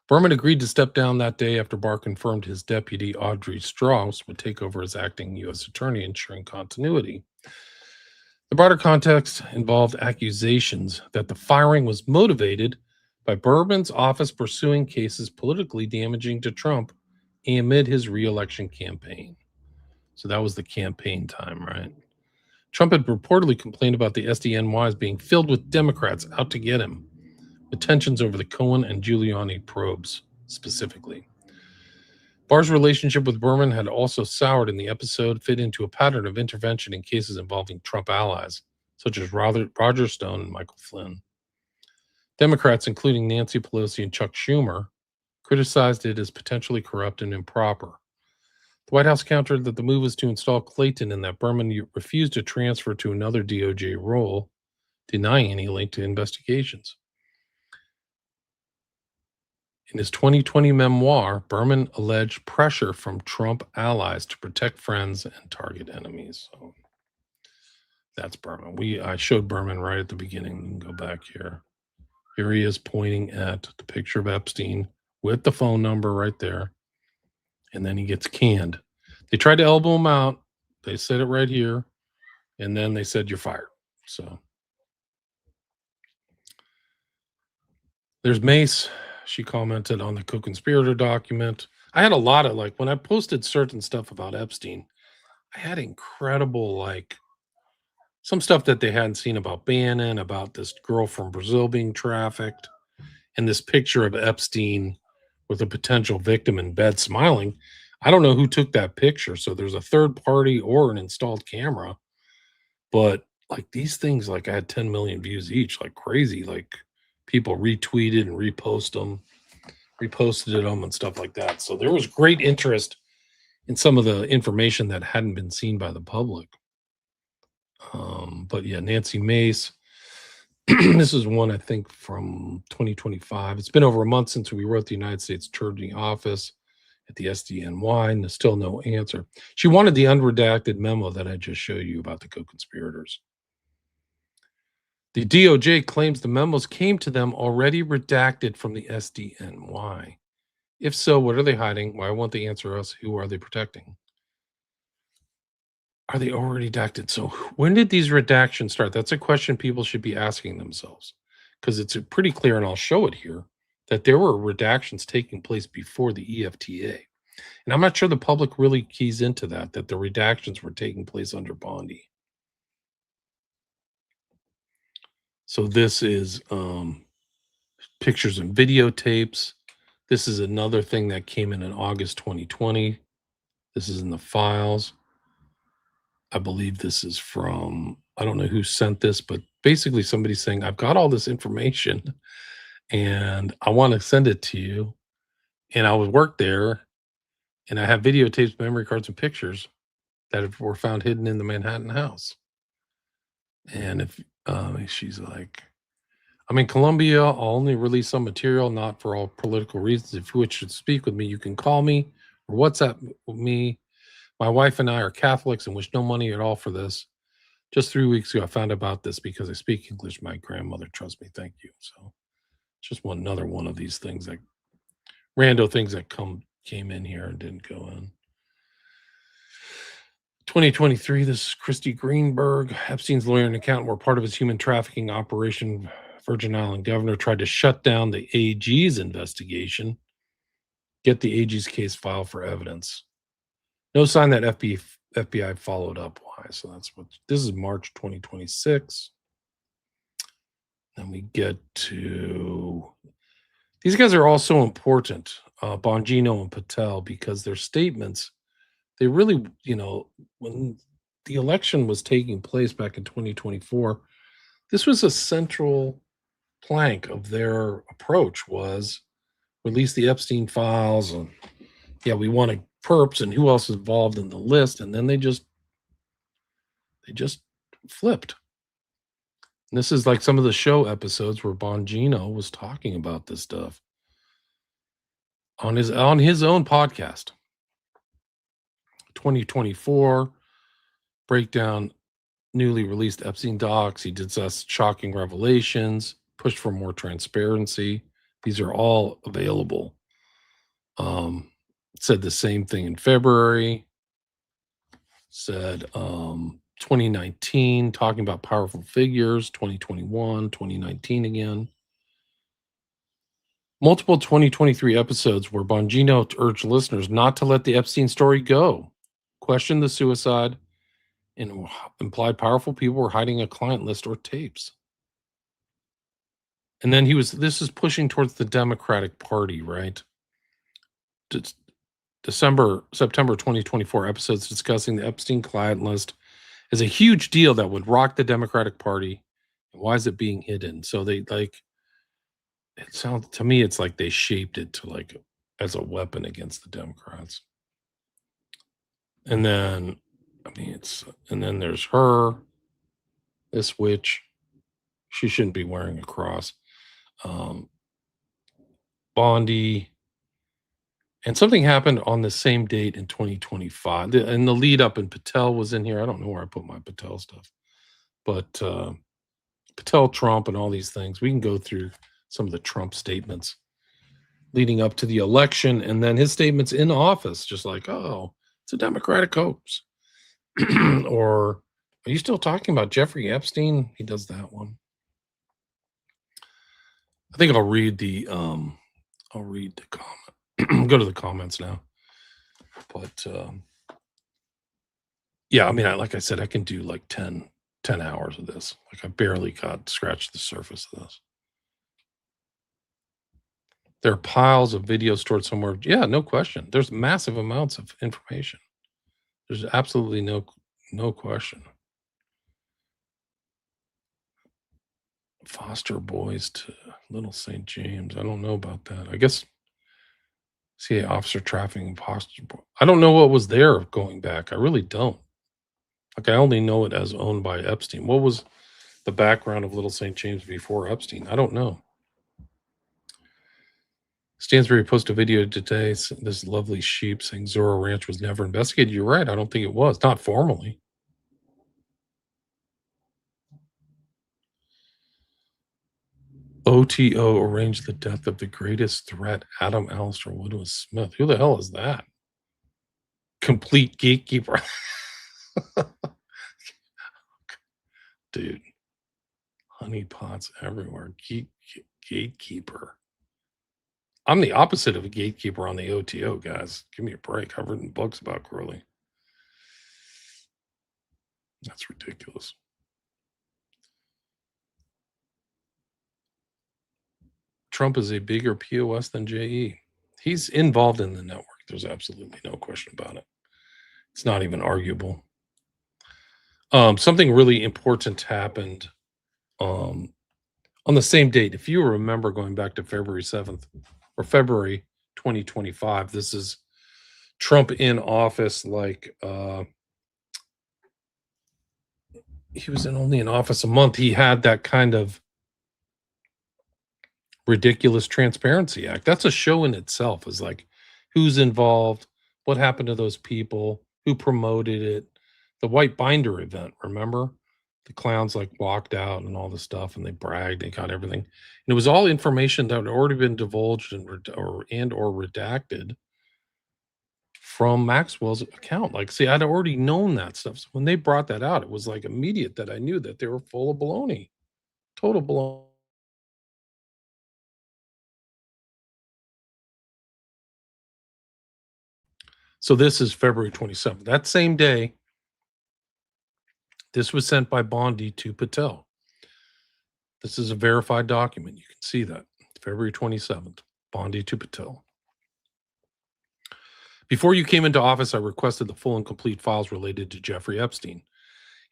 Berman agreed to step down that day after Barr confirmed his deputy, Audrey Strauss, would take over as acting U.S. attorney, ensuring continuity. The broader context involved accusations that the firing was motivated by Berman's office pursuing cases politically damaging to Trump amid his re-election campaign. So that was the campaign time, right? Trump had reportedly complained about the SDNYs being filled with Democrats out to get him, with tensions over the Cohen and Giuliani probes specifically. Barr's relationship with Berman had also soured, and the episode fit into a pattern of intervention in cases involving Trump allies, such as Roger Stone and Michael Flynn. Democrats, including Nancy Pelosi and Chuck Schumer, criticized it as potentially corrupt and improper. The White House countered that the move was to install Clayton and that Berman refused to transfer to another DOJ role, denying any link to investigations. In his 2020 memoir, Berman alleged pressure from Trump allies to protect friends and target enemies. So that's Berman. I showed Berman right at the beginning. You can go back here. Here he is pointing at the picture of Epstein with the phone number right there. And then he gets canned. They tried to elbow him out. They said it right here. And then they said, you're fired. So there's Mace. She commented on the co-conspirator document. I had a lot of, when I posted certain stuff about Epstein, I had incredible, some stuff that they hadn't seen about Bannon, about this girl from Brazil being trafficked, and this picture of Epstein with a potential victim in bed smiling. I don't know who took that picture. So there's a third party or an installed camera. But these things, I had 10 million views each, crazy. People retweeted and reposted them and stuff like that. So there was great interest in some of the information that hadn't been seen by the public. But yeah, Nancy Mace. This is one, I think, from 2025. It's been over a month since we wrote the United States Attorney Office at the SDNY, and there's still no answer. She wanted the unredacted memo that I just showed you about the co-conspirators. The DOJ claims the memos came to them already redacted from the SDNY. If so, what are they hiding? Why won't they answer us? Who are they protecting? Are they already redacted? So when did these redactions start? That's a question people should be asking themselves, because it's pretty clear, and I'll show it here, that there were redactions taking place before the EFTA. And I'm not sure the public really keys into that the redactions were taking place under Bondi. So this is pictures and videotapes. This is another thing that came in August 2020. This is in the files. I believe this is from, I don't know who sent this, but basically somebody's saying, I've got all this information and I want to send it to you. And I would work there and I have videotapes, memory cards, and pictures that were found hidden in the Manhattan house. And if she's like, I'm in Colombia. I'll only release some material, not for all political reasons. If you wish to speak with me, you can call me or WhatsApp me. My wife and I are Catholics and wish no money at all for this. Just 3 weeks ago, I found about this because I speak English. My grandmother trusts me. Thank you. So just another one of these things, rando things that came in here and didn't go in. 2023, this is Christy Greenberg. Epstein's lawyer and accountant were part of his human trafficking operation. Virgin Island governor tried to shut down the AG's investigation, get the AG's case filed for evidence. No sign that FBI followed up. Why? So this is March 2026. Then we get to, these guys are all so important. Bongino and Patel, because their statements, they really, when the election was taking place back in 2024, this was a central plank of their approach was release the Epstein files and yeah, we wanted perps and who else is involved in the list, and then they just flipped. And this is like some of the show episodes where Bongino was talking about this stuff on his own podcast. 2024 breakdown newly released Epstein docs. He discussed shocking revelations, pushed for more transparency. These are all available. Said the same thing in February. Said 2019, talking about powerful figures, 2021, 2019 again. Multiple 2023 episodes where Bongino urged listeners not to let the Epstein story go, questioned the suicide, and implied powerful people were hiding a client list or tapes. And then this is pushing towards the Democratic Party, right? September 2024 episodes discussing the Epstein client list is a huge deal that would rock the Democratic Party. Why is it being hidden? So it sounds to me, it's like they shaped it to as a weapon against the Democrats. And then, and then there's her, this witch. She shouldn't be wearing a cross. Bondi. And something happened on the same date in 2025. And the lead up, and Patel was in here. I don't know where I put my Patel stuff. But Patel, Trump, and all these things. We can go through some of the Trump statements leading up to the election. And then his statements in office, just like, oh, it's a Democratic hoax. Or are you still talking about Jeffrey Epstein? He does that one. I think I'll read the comment. Go to the comments now. But yeah, like I said, I can do like 10 hours of this. Like I barely scratched the surface of this. There are piles of video stored somewhere. Yeah, no question. There's massive amounts of information. There's absolutely no question. Foster boys to Little St. James. I don't know about that. I guess CA officer trafficking foster boy. I don't know what was there going back. I really don't. Like I only know it as owned by Epstein. What was the background of Little St. James before Epstein? I don't know. Stansbury posted a video today. This lovely sheep saying Zorro Ranch was never investigated. You're right. I don't think it was. Not formally. OTO arranged the death of the greatest threat, Adam Alistair Woodward Smith. Who the hell is that? Complete gatekeeper. Dude. Honeypots everywhere. Gatekeeper. I'm the opposite of a gatekeeper on the OTO, guys. Give me a break. I've written books about Crowley. That's ridiculous. Trump is a bigger POS than JE. He's involved in the network. There's absolutely no question about it. It's not even arguable. Something really important happened on the same date. If you remember going back to February 7th or February 2025, this is Trump in office. He was only in office a month. He had that kind of ridiculous Transparency Act. That's a show in itself, is like who's involved, what happened to those people, who promoted it. The white binder event, remember? The clowns walked out and all the stuff, and they bragged, they got everything. And it was all information that had already been divulged or redacted from Maxwell's account. I'd already known that stuff. So when they brought that out, it was immediate that I knew that they were full of baloney. Total baloney. So this is February 27th. That same day, this was sent by Bondi to Patel. This is a verified document. You can see that. February 27th, Bondi to Patel. Before you came into office, I requested the full and complete files related to Jeffrey Epstein.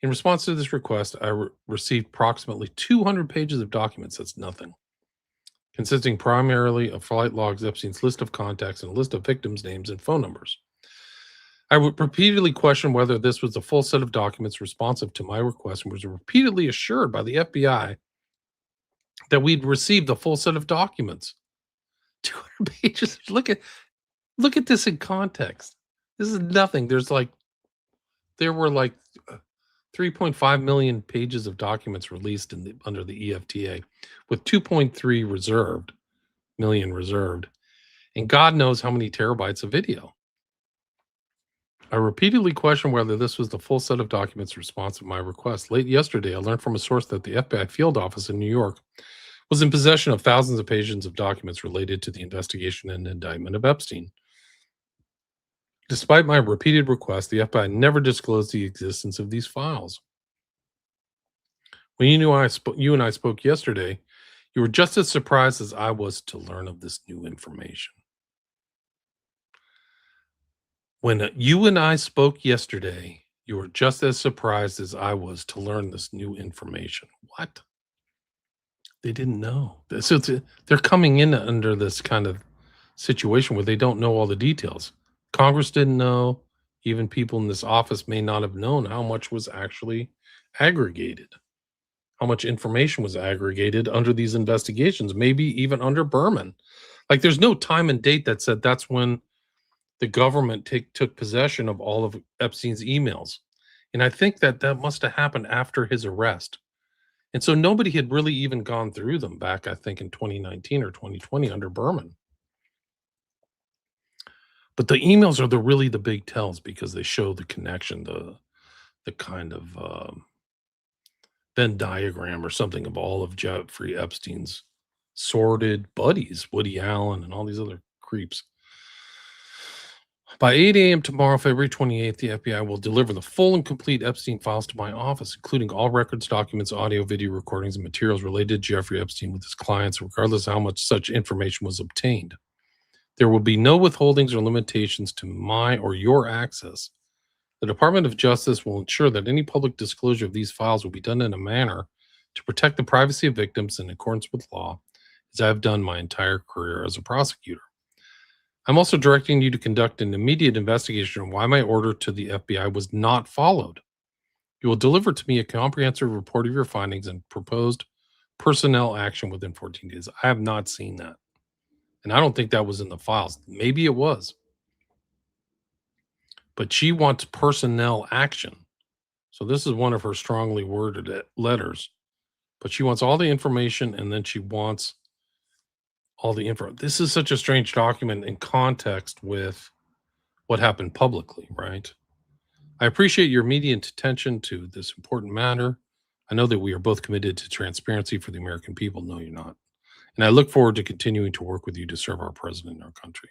In response to this request, I received approximately 200 pages of documents. That's nothing. Consisting primarily of flight logs, Epstein's list of contacts, and a list of victims' names and phone numbers. I would repeatedly question whether this was the full set of documents responsive to my request, and was repeatedly assured by the FBI that we'd received the full set of documents. 200 pages. Look at this in context. This is nothing. There were 3.5 million pages of documents released under the EFTA, with 2.3 million reserved, and God knows how many terabytes of video. I repeatedly questioned whether this was the full set of documents responsive to my request. Late yesterday, I learned from a source that the FBI field office in New York was in possession of thousands of pages of documents related to the investigation and indictment of Epstein. Despite my repeated requests, the FBI never disclosed the existence of these files. When you and I spoke yesterday, you were just as surprised as I was to learn of this new information. When you and I spoke yesterday, you were just as surprised as I was to learn this new information. What? They didn't know. So they're coming in under this kind of situation where they don't know all the details. Congress didn't know. Even people in this office may not have known how much was actually aggregated, how much information was aggregated under these investigations, maybe even under Berman. Like, there's no time and date that said that's when the government took possession of all of Epstein's emails. And I think that must have happened after his arrest. And so nobody had really even gone through them back, I think, in 2019 or 2020 under Berman. But the emails are really the big tells, because they show the connection, the kind of Venn diagram or something of all of Jeffrey Epstein's sordid buddies, Woody Allen and all these other creeps. By 8 a.m. tomorrow, February 28th, the FBI will deliver the full and complete Epstein files to my office, including all records, documents, audio, video recordings, and materials related to Jeffrey Epstein with his clients, regardless of how much such information was obtained. There will be no withholdings or limitations to my or your access. The Department of Justice will ensure that any public disclosure of these files will be done in a manner to protect the privacy of victims in accordance with law, as I have done my entire career as a prosecutor. I'm also directing you to conduct an immediate investigation on why my order to the FBI was not followed. You will deliver to me a comprehensive report of your findings and proposed personnel action within 14 days. I have not seen that. And I don't think that was in the files. Maybe it was. But she wants personnel action. So this is one of her strongly worded letters. But she wants all the information, and then she wants all the info. This is such a strange document in context with what happened publicly, right? I appreciate your immediate attention to this important matter. I know that we are both committed to transparency for the American people. No, you're not. And I look forward to continuing to work with you to serve our president and our country.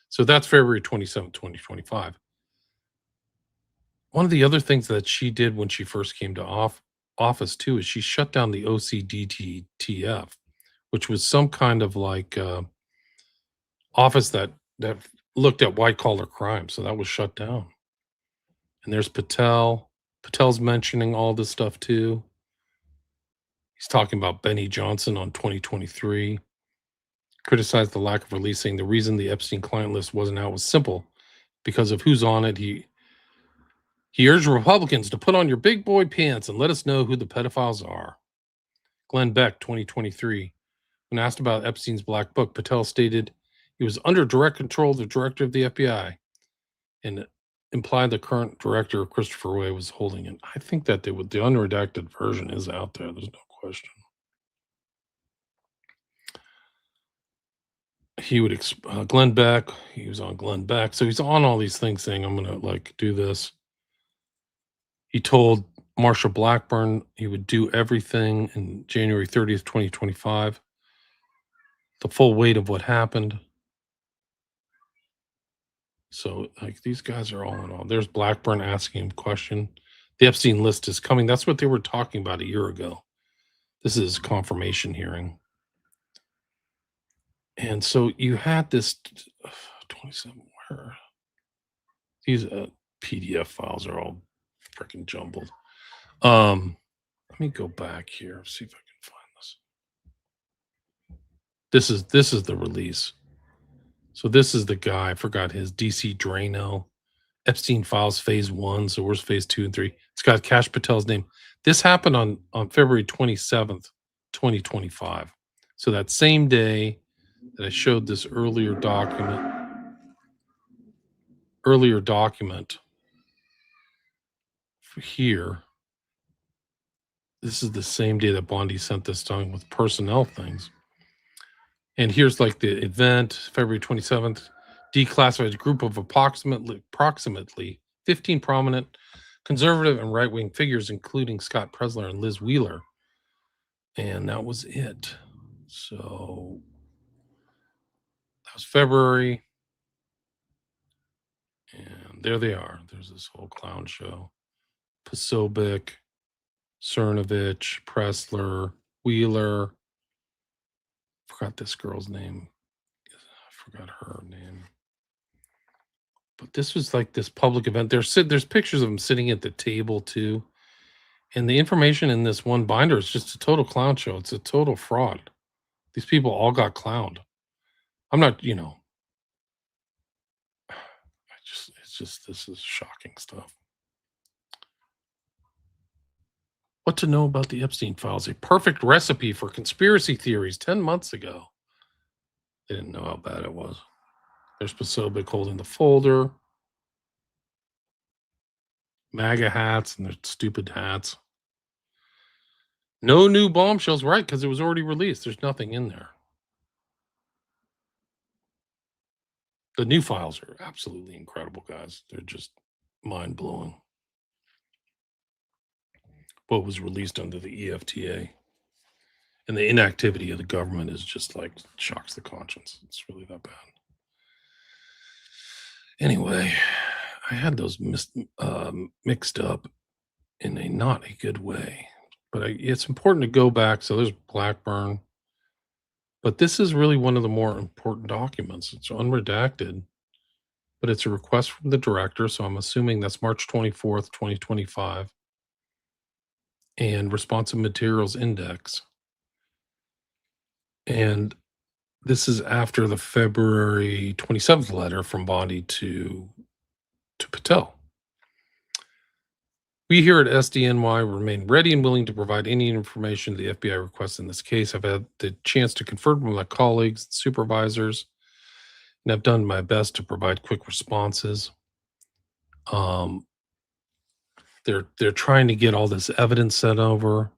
So that's February 27, 2025. One of the other things that she did when she first came to office, too, is she shut down the OCDTF, which was some kind of office that looked at white collar crime. So that was shut down. And there's Patel. Patel's mentioning all this stuff too. He's talking about Benny Johnson on 2023. Criticized the lack of releasing. The reason the Epstein client list wasn't out was simple, because of who's on it. He urged Republicans to put on your big boy pants and let us know who the pedophiles are. Glenn Beck, 2023. When asked about Epstein's black book, Patel stated he was under direct control of the director of the FBI, and implied the current director, Christopher Wray, was holding it. I think that the unredacted version is out there. There's no question. He would Glenn Beck. He was on Glenn Beck, so he's on all these things saying, "I'm going to do this." He told Marsha Blackburn he would do everything in January 30th, 2025. The full weight of what happened. So, these guys are all in all. There's Blackburn asking him a question. The Epstein list is coming. That's what they were talking about a year ago. This is confirmation hearing. And so you had this 27, where? These PDF files are all freaking jumbled. Let me go back here, see if I can find this. This is the release. So this is the guy, I forgot his DC Drano. Epstein Files Phase 1. So where's Phase 2 and 3? It's got Kash Patel's name. This happened on February 27th, 2025. So that same day that I showed this earlier document here, this is the same day that Bondi sent this down with personnel things. And here's like the event, February 27th, declassified group of approximately 15 prominent conservative and right-wing figures, including Scott Presler and Liz Wheeler. And that was it. So that was February. And there they are. There's this whole clown show. Posobiec, Cernovich, Presler, Wheeler. Forgot this girl's name. I forgot her name. But this was like this public event. There's pictures of them sitting at the table too. And the information in this one binder is just a total clown show. It's a total fraud. These people all got clowned. I'm not, this is shocking stuff. What to know about the Epstein files? A perfect recipe for conspiracy theories 10 months ago. They didn't know how bad it was. There's Posobiec holding the folder. MAGA hats and their stupid hats. No new bombshells, right? Because it was already released. There's nothing in there. The new files are absolutely incredible, guys. They're just mind-blowing. What was released under the EFTA. And the inactivity of the government is just like shocks the conscience. It's really that bad. Anyway, I had those mixed up in a not a good way. But it's important to go back. So there's Blackburn. But this is really one of the more important documents. It's unredacted, but it's a request from the director. So I'm assuming that's March 24th, 2025. And responsive materials index. And this is after the February 27th letter from Bondi to Patel. We here at SDNY remain ready and willing to provide any information the FBI requests in this case. I've had the chance to confer with my colleagues and supervisors, and I've done my best to provide quick responses. They're trying to get all this evidence sent over.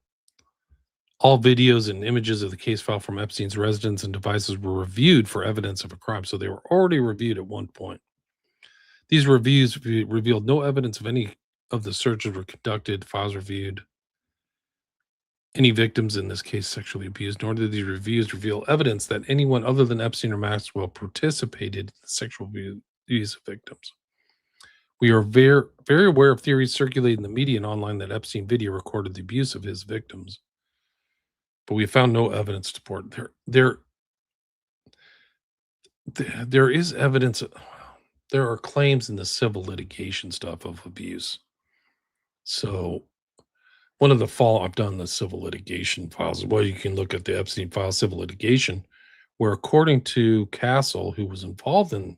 All videos and images of the case file from Epstein's residence and devices were reviewed for evidence of a crime. So they were already reviewed at one point. These reviews revealed no evidence of any of the searches were conducted, files reviewed, any victims in this case sexually abused, nor did these reviews reveal evidence that anyone other than Epstein or Maxwell participated in the sexual abuse of victims. We are very, very aware of theories circulating in the media and online that Epstein video recorded the abuse of his victims, but we found no evidence to support. There is evidence. There are claims in the civil litigation stuff of abuse. So one of the I've done the civil litigation files. Well, you can look at the Epstein file civil litigation, where according to Castle, who was involved in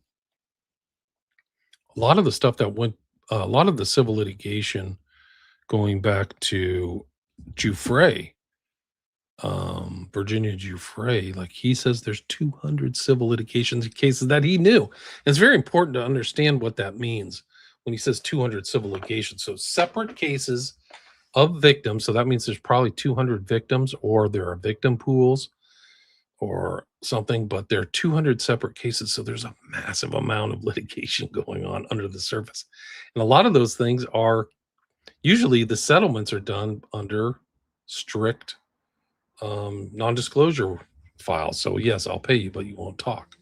a lot of the stuff that went, a lot of the civil litigation going back to Geoffrey, Virginia Geoffrey, like he says there's 200 civil litigations cases that he knew. And it's very important to understand what that means when he says 200 civil litigations. So separate cases of victims. So that means there's probably 200 victims, or there are victim pools or something, but there are 200 separate cases. So there's a massive amount of litigation going on under the surface. And a lot of those things are usually the settlements are done under strict non-disclosure files. So yes, I'll pay you, but you won't talk.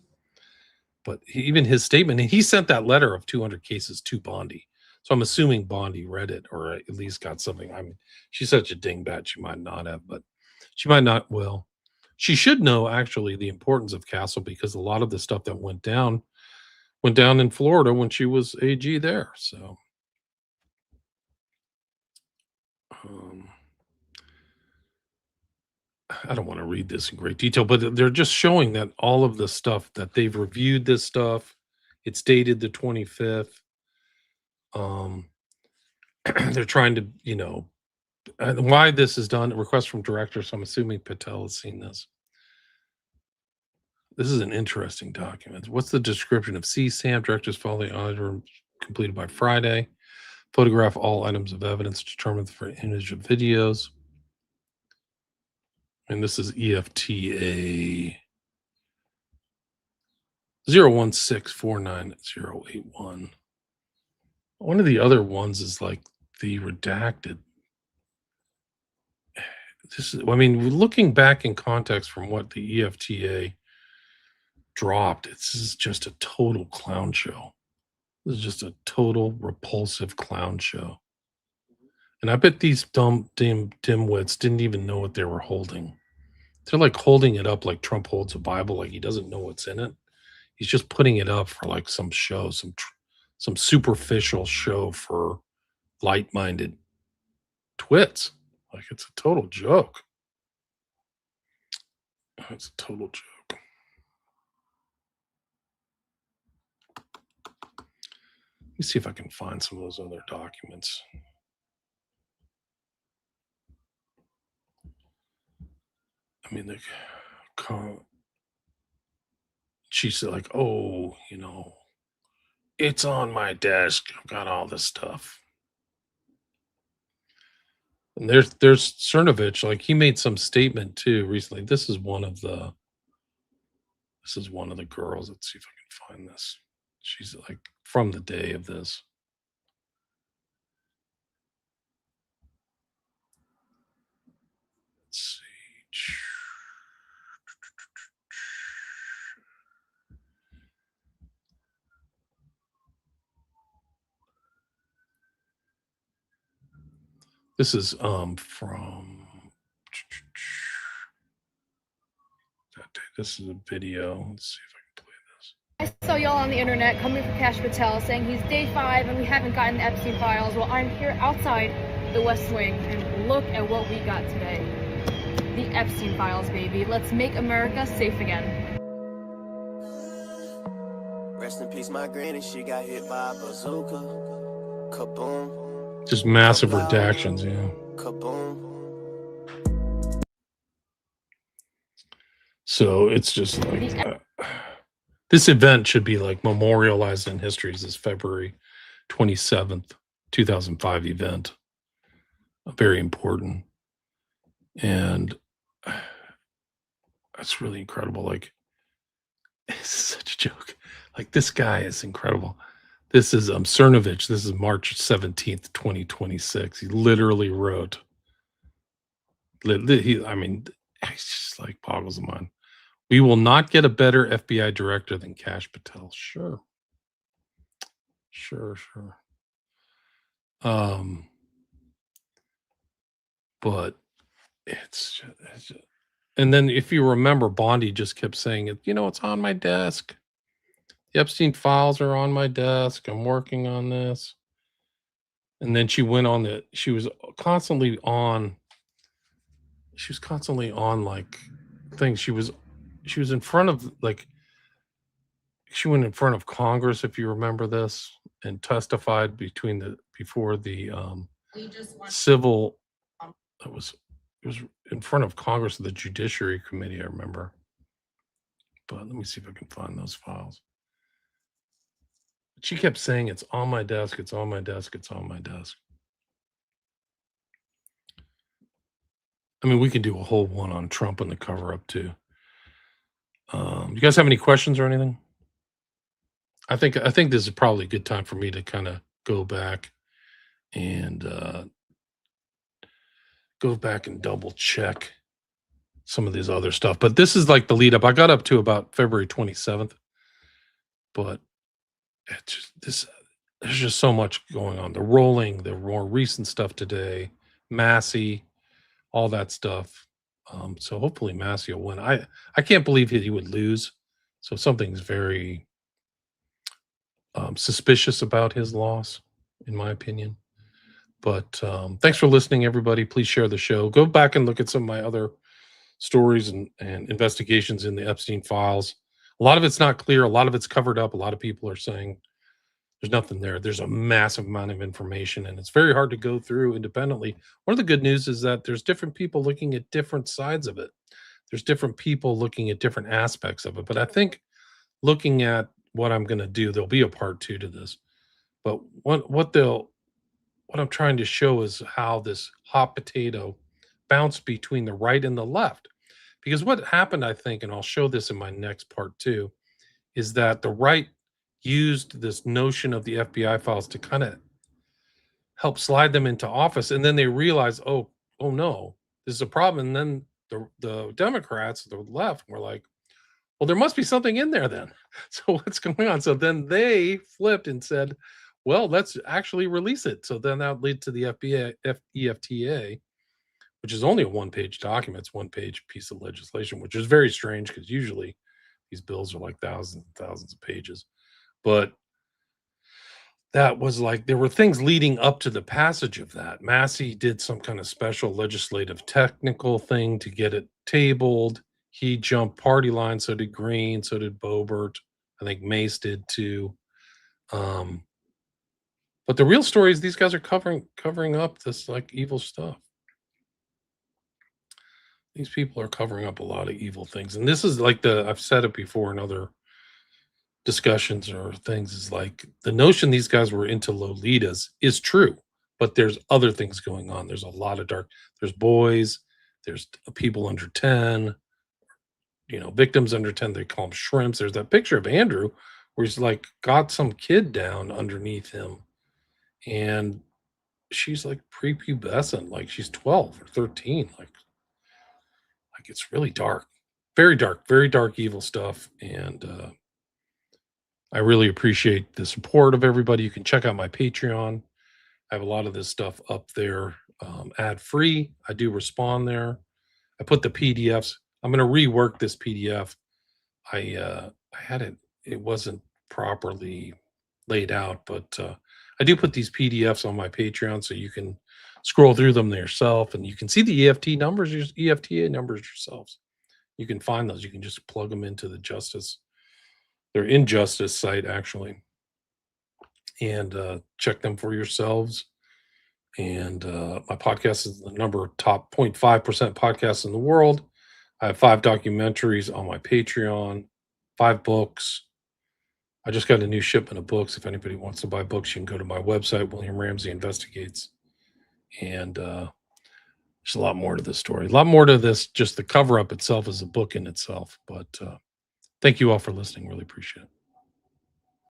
But even his statement, and he sent that letter of 200 cases to Bondi. So I'm assuming Bondi read it, or at least got something. I mean, she's such a dingbat, she might not have, but she might not. Well, she should know actually the importance of Castle, because a lot of the stuff that went down went down in Florida when she was AG there. So, I don't want to read this in great detail, but they're just showing that all of the stuff that they've reviewed this stuff. It's dated the 25th. They're trying to, why this is done. A request from director. So I'm assuming Patel has seen this. This is an interesting document. What's the description of CSAM? Directors follow the audit room completed by Friday. Photograph all items of evidence determined for image of videos. And this is EFTA 016498081. One of the other ones is like the redacted. Looking back in context from what the EFTA dropped, this is just a total clown show. This is just a total repulsive clown show. And I bet these dimwits didn't even know what they were holding. They're like holding it up like Trump holds a Bible, like he doesn't know what's in it. He's just putting it up for like some show, some superficial show for light-minded twits. Like it's a total joke. It's a total joke. Let me see if I can find some of those other documents. I mean, she's like, oh, it's on my desk. I've got all this stuff. And there's Cernovich, like he made some statement too recently. This is one of the girls. Let's see if I can find this. She's like from the day of this. Let's see. This is from this is a video. Let's see if I can play this. I saw y'all on the internet coming for Cash Patel saying he's day 5 and we haven't gotten the Epstein files. Well, I'm here outside the West Wing and look at what we got today. The Epstein files, baby. Let's make America safe again. Rest in peace, my granny. She got hit by a bazooka. Kaboom. Just massive redactions, yeah. Kaboom. So it's just like this event should be like memorialized in history as this February 27th, 2005 event. Very important. And that's really incredible. Like, it's such a joke. Like, this guy is incredible. This is Cernovich. This is March 17th, 2026. He literally wrote. He's just like boggles the mind. We will not get a better FBI director than Cash Patel. Sure. But it's just, and then if you remember, Bondi just kept saying it, it's on my desk. The Epstein files are on my desk. I'm working on this. And then she went on she was constantly on like things. She was in front of she went in front of Congress, if you remember this, and testified before the civil. It was in front of Congress, the Judiciary Committee, I remember. But let me see if I can find those files. She kept saying, it's on my desk, it's on my desk, it's on my desk. I mean, we can do a whole one on Trump and the cover-up too. You guys have any questions or anything? I think this is probably a good time for me to kind of go back and double check some of this other stuff. But this is like the lead up. I got up to about February 27th, but there's just so much going on. The more recent stuff today, Massey, all that stuff. So hopefully Massey will win. I can't believe he would lose. So something's very, suspicious about his loss, in my opinion. But thanks for listening, everybody. Please share the show. Go back and look at some of my other stories and investigations in the Epstein files. A lot of it's not clear. A lot of it's covered up. A lot of people are saying there's nothing there. There's a massive amount of information, and it's very hard to go through independently. One of the good news is that there's different people looking at different sides of it. There's different people looking at different aspects of it. But I think looking at what I'm going to do, there'll be a part 2 to this. But what I'm trying to show is how this hot potato bounced between the right and the left. Because what happened, I think, and I'll show this in my next part 2, is that the right used this notion of the FBI files to kind of help slide them into office. And then they realized, oh no, this is a problem. And then the Democrats, the left, were like, well, there must be something in there then. So what's going on? So then they flipped and said, well, let's actually release it. So then that led to the EFTA, which is only a one-page document. It's one-page piece of legislation, which is very strange because usually these bills are like thousands and thousands of pages. But that was like, there were things leading up to the passage of that. Massey did some kind of special legislative technical thing to get it tabled. He jumped party lines, so did Green, so did Boebert. I think Mace did too. But the real story is these guys are covering up this like evil stuff. These people are covering up a lot of evil things. And this is like I've said it before in other discussions or things, is like the notion these guys were into Lolitas is true, but there's other things going on. There's a lot of there's boys, there's people under 10, victims under 10, they call them shrimps. There's that picture of Andrew where he's like got some kid down underneath him. And she's like prepubescent, like she's 12 or 13. Like it's really dark, very dark, evil stuff. And I really appreciate the support of everybody. You can check out my Patreon. I have a lot of this stuff up there, ad free. I do respond there. I put the PDFs. I'm going to rework this PDF. I had it wasn't properly laid out, but I do put these PDFs on my Patreon so you can scroll through them yourself and you can see the EFTA numbers yourselves. You can find those. You can just plug them into the their injustice site actually, and check them for yourselves. And my podcast is the top 0.5% podcasts in the world. I have 5 documentaries on my Patreon, 5 books. I just got a new shipment of books. If anybody wants to buy books, you can go to my website, William Ramsey Investigates. And there's a lot more to this story. A lot more to this. Just the cover-up itself is a book in itself. But thank you all for listening. Really appreciate it.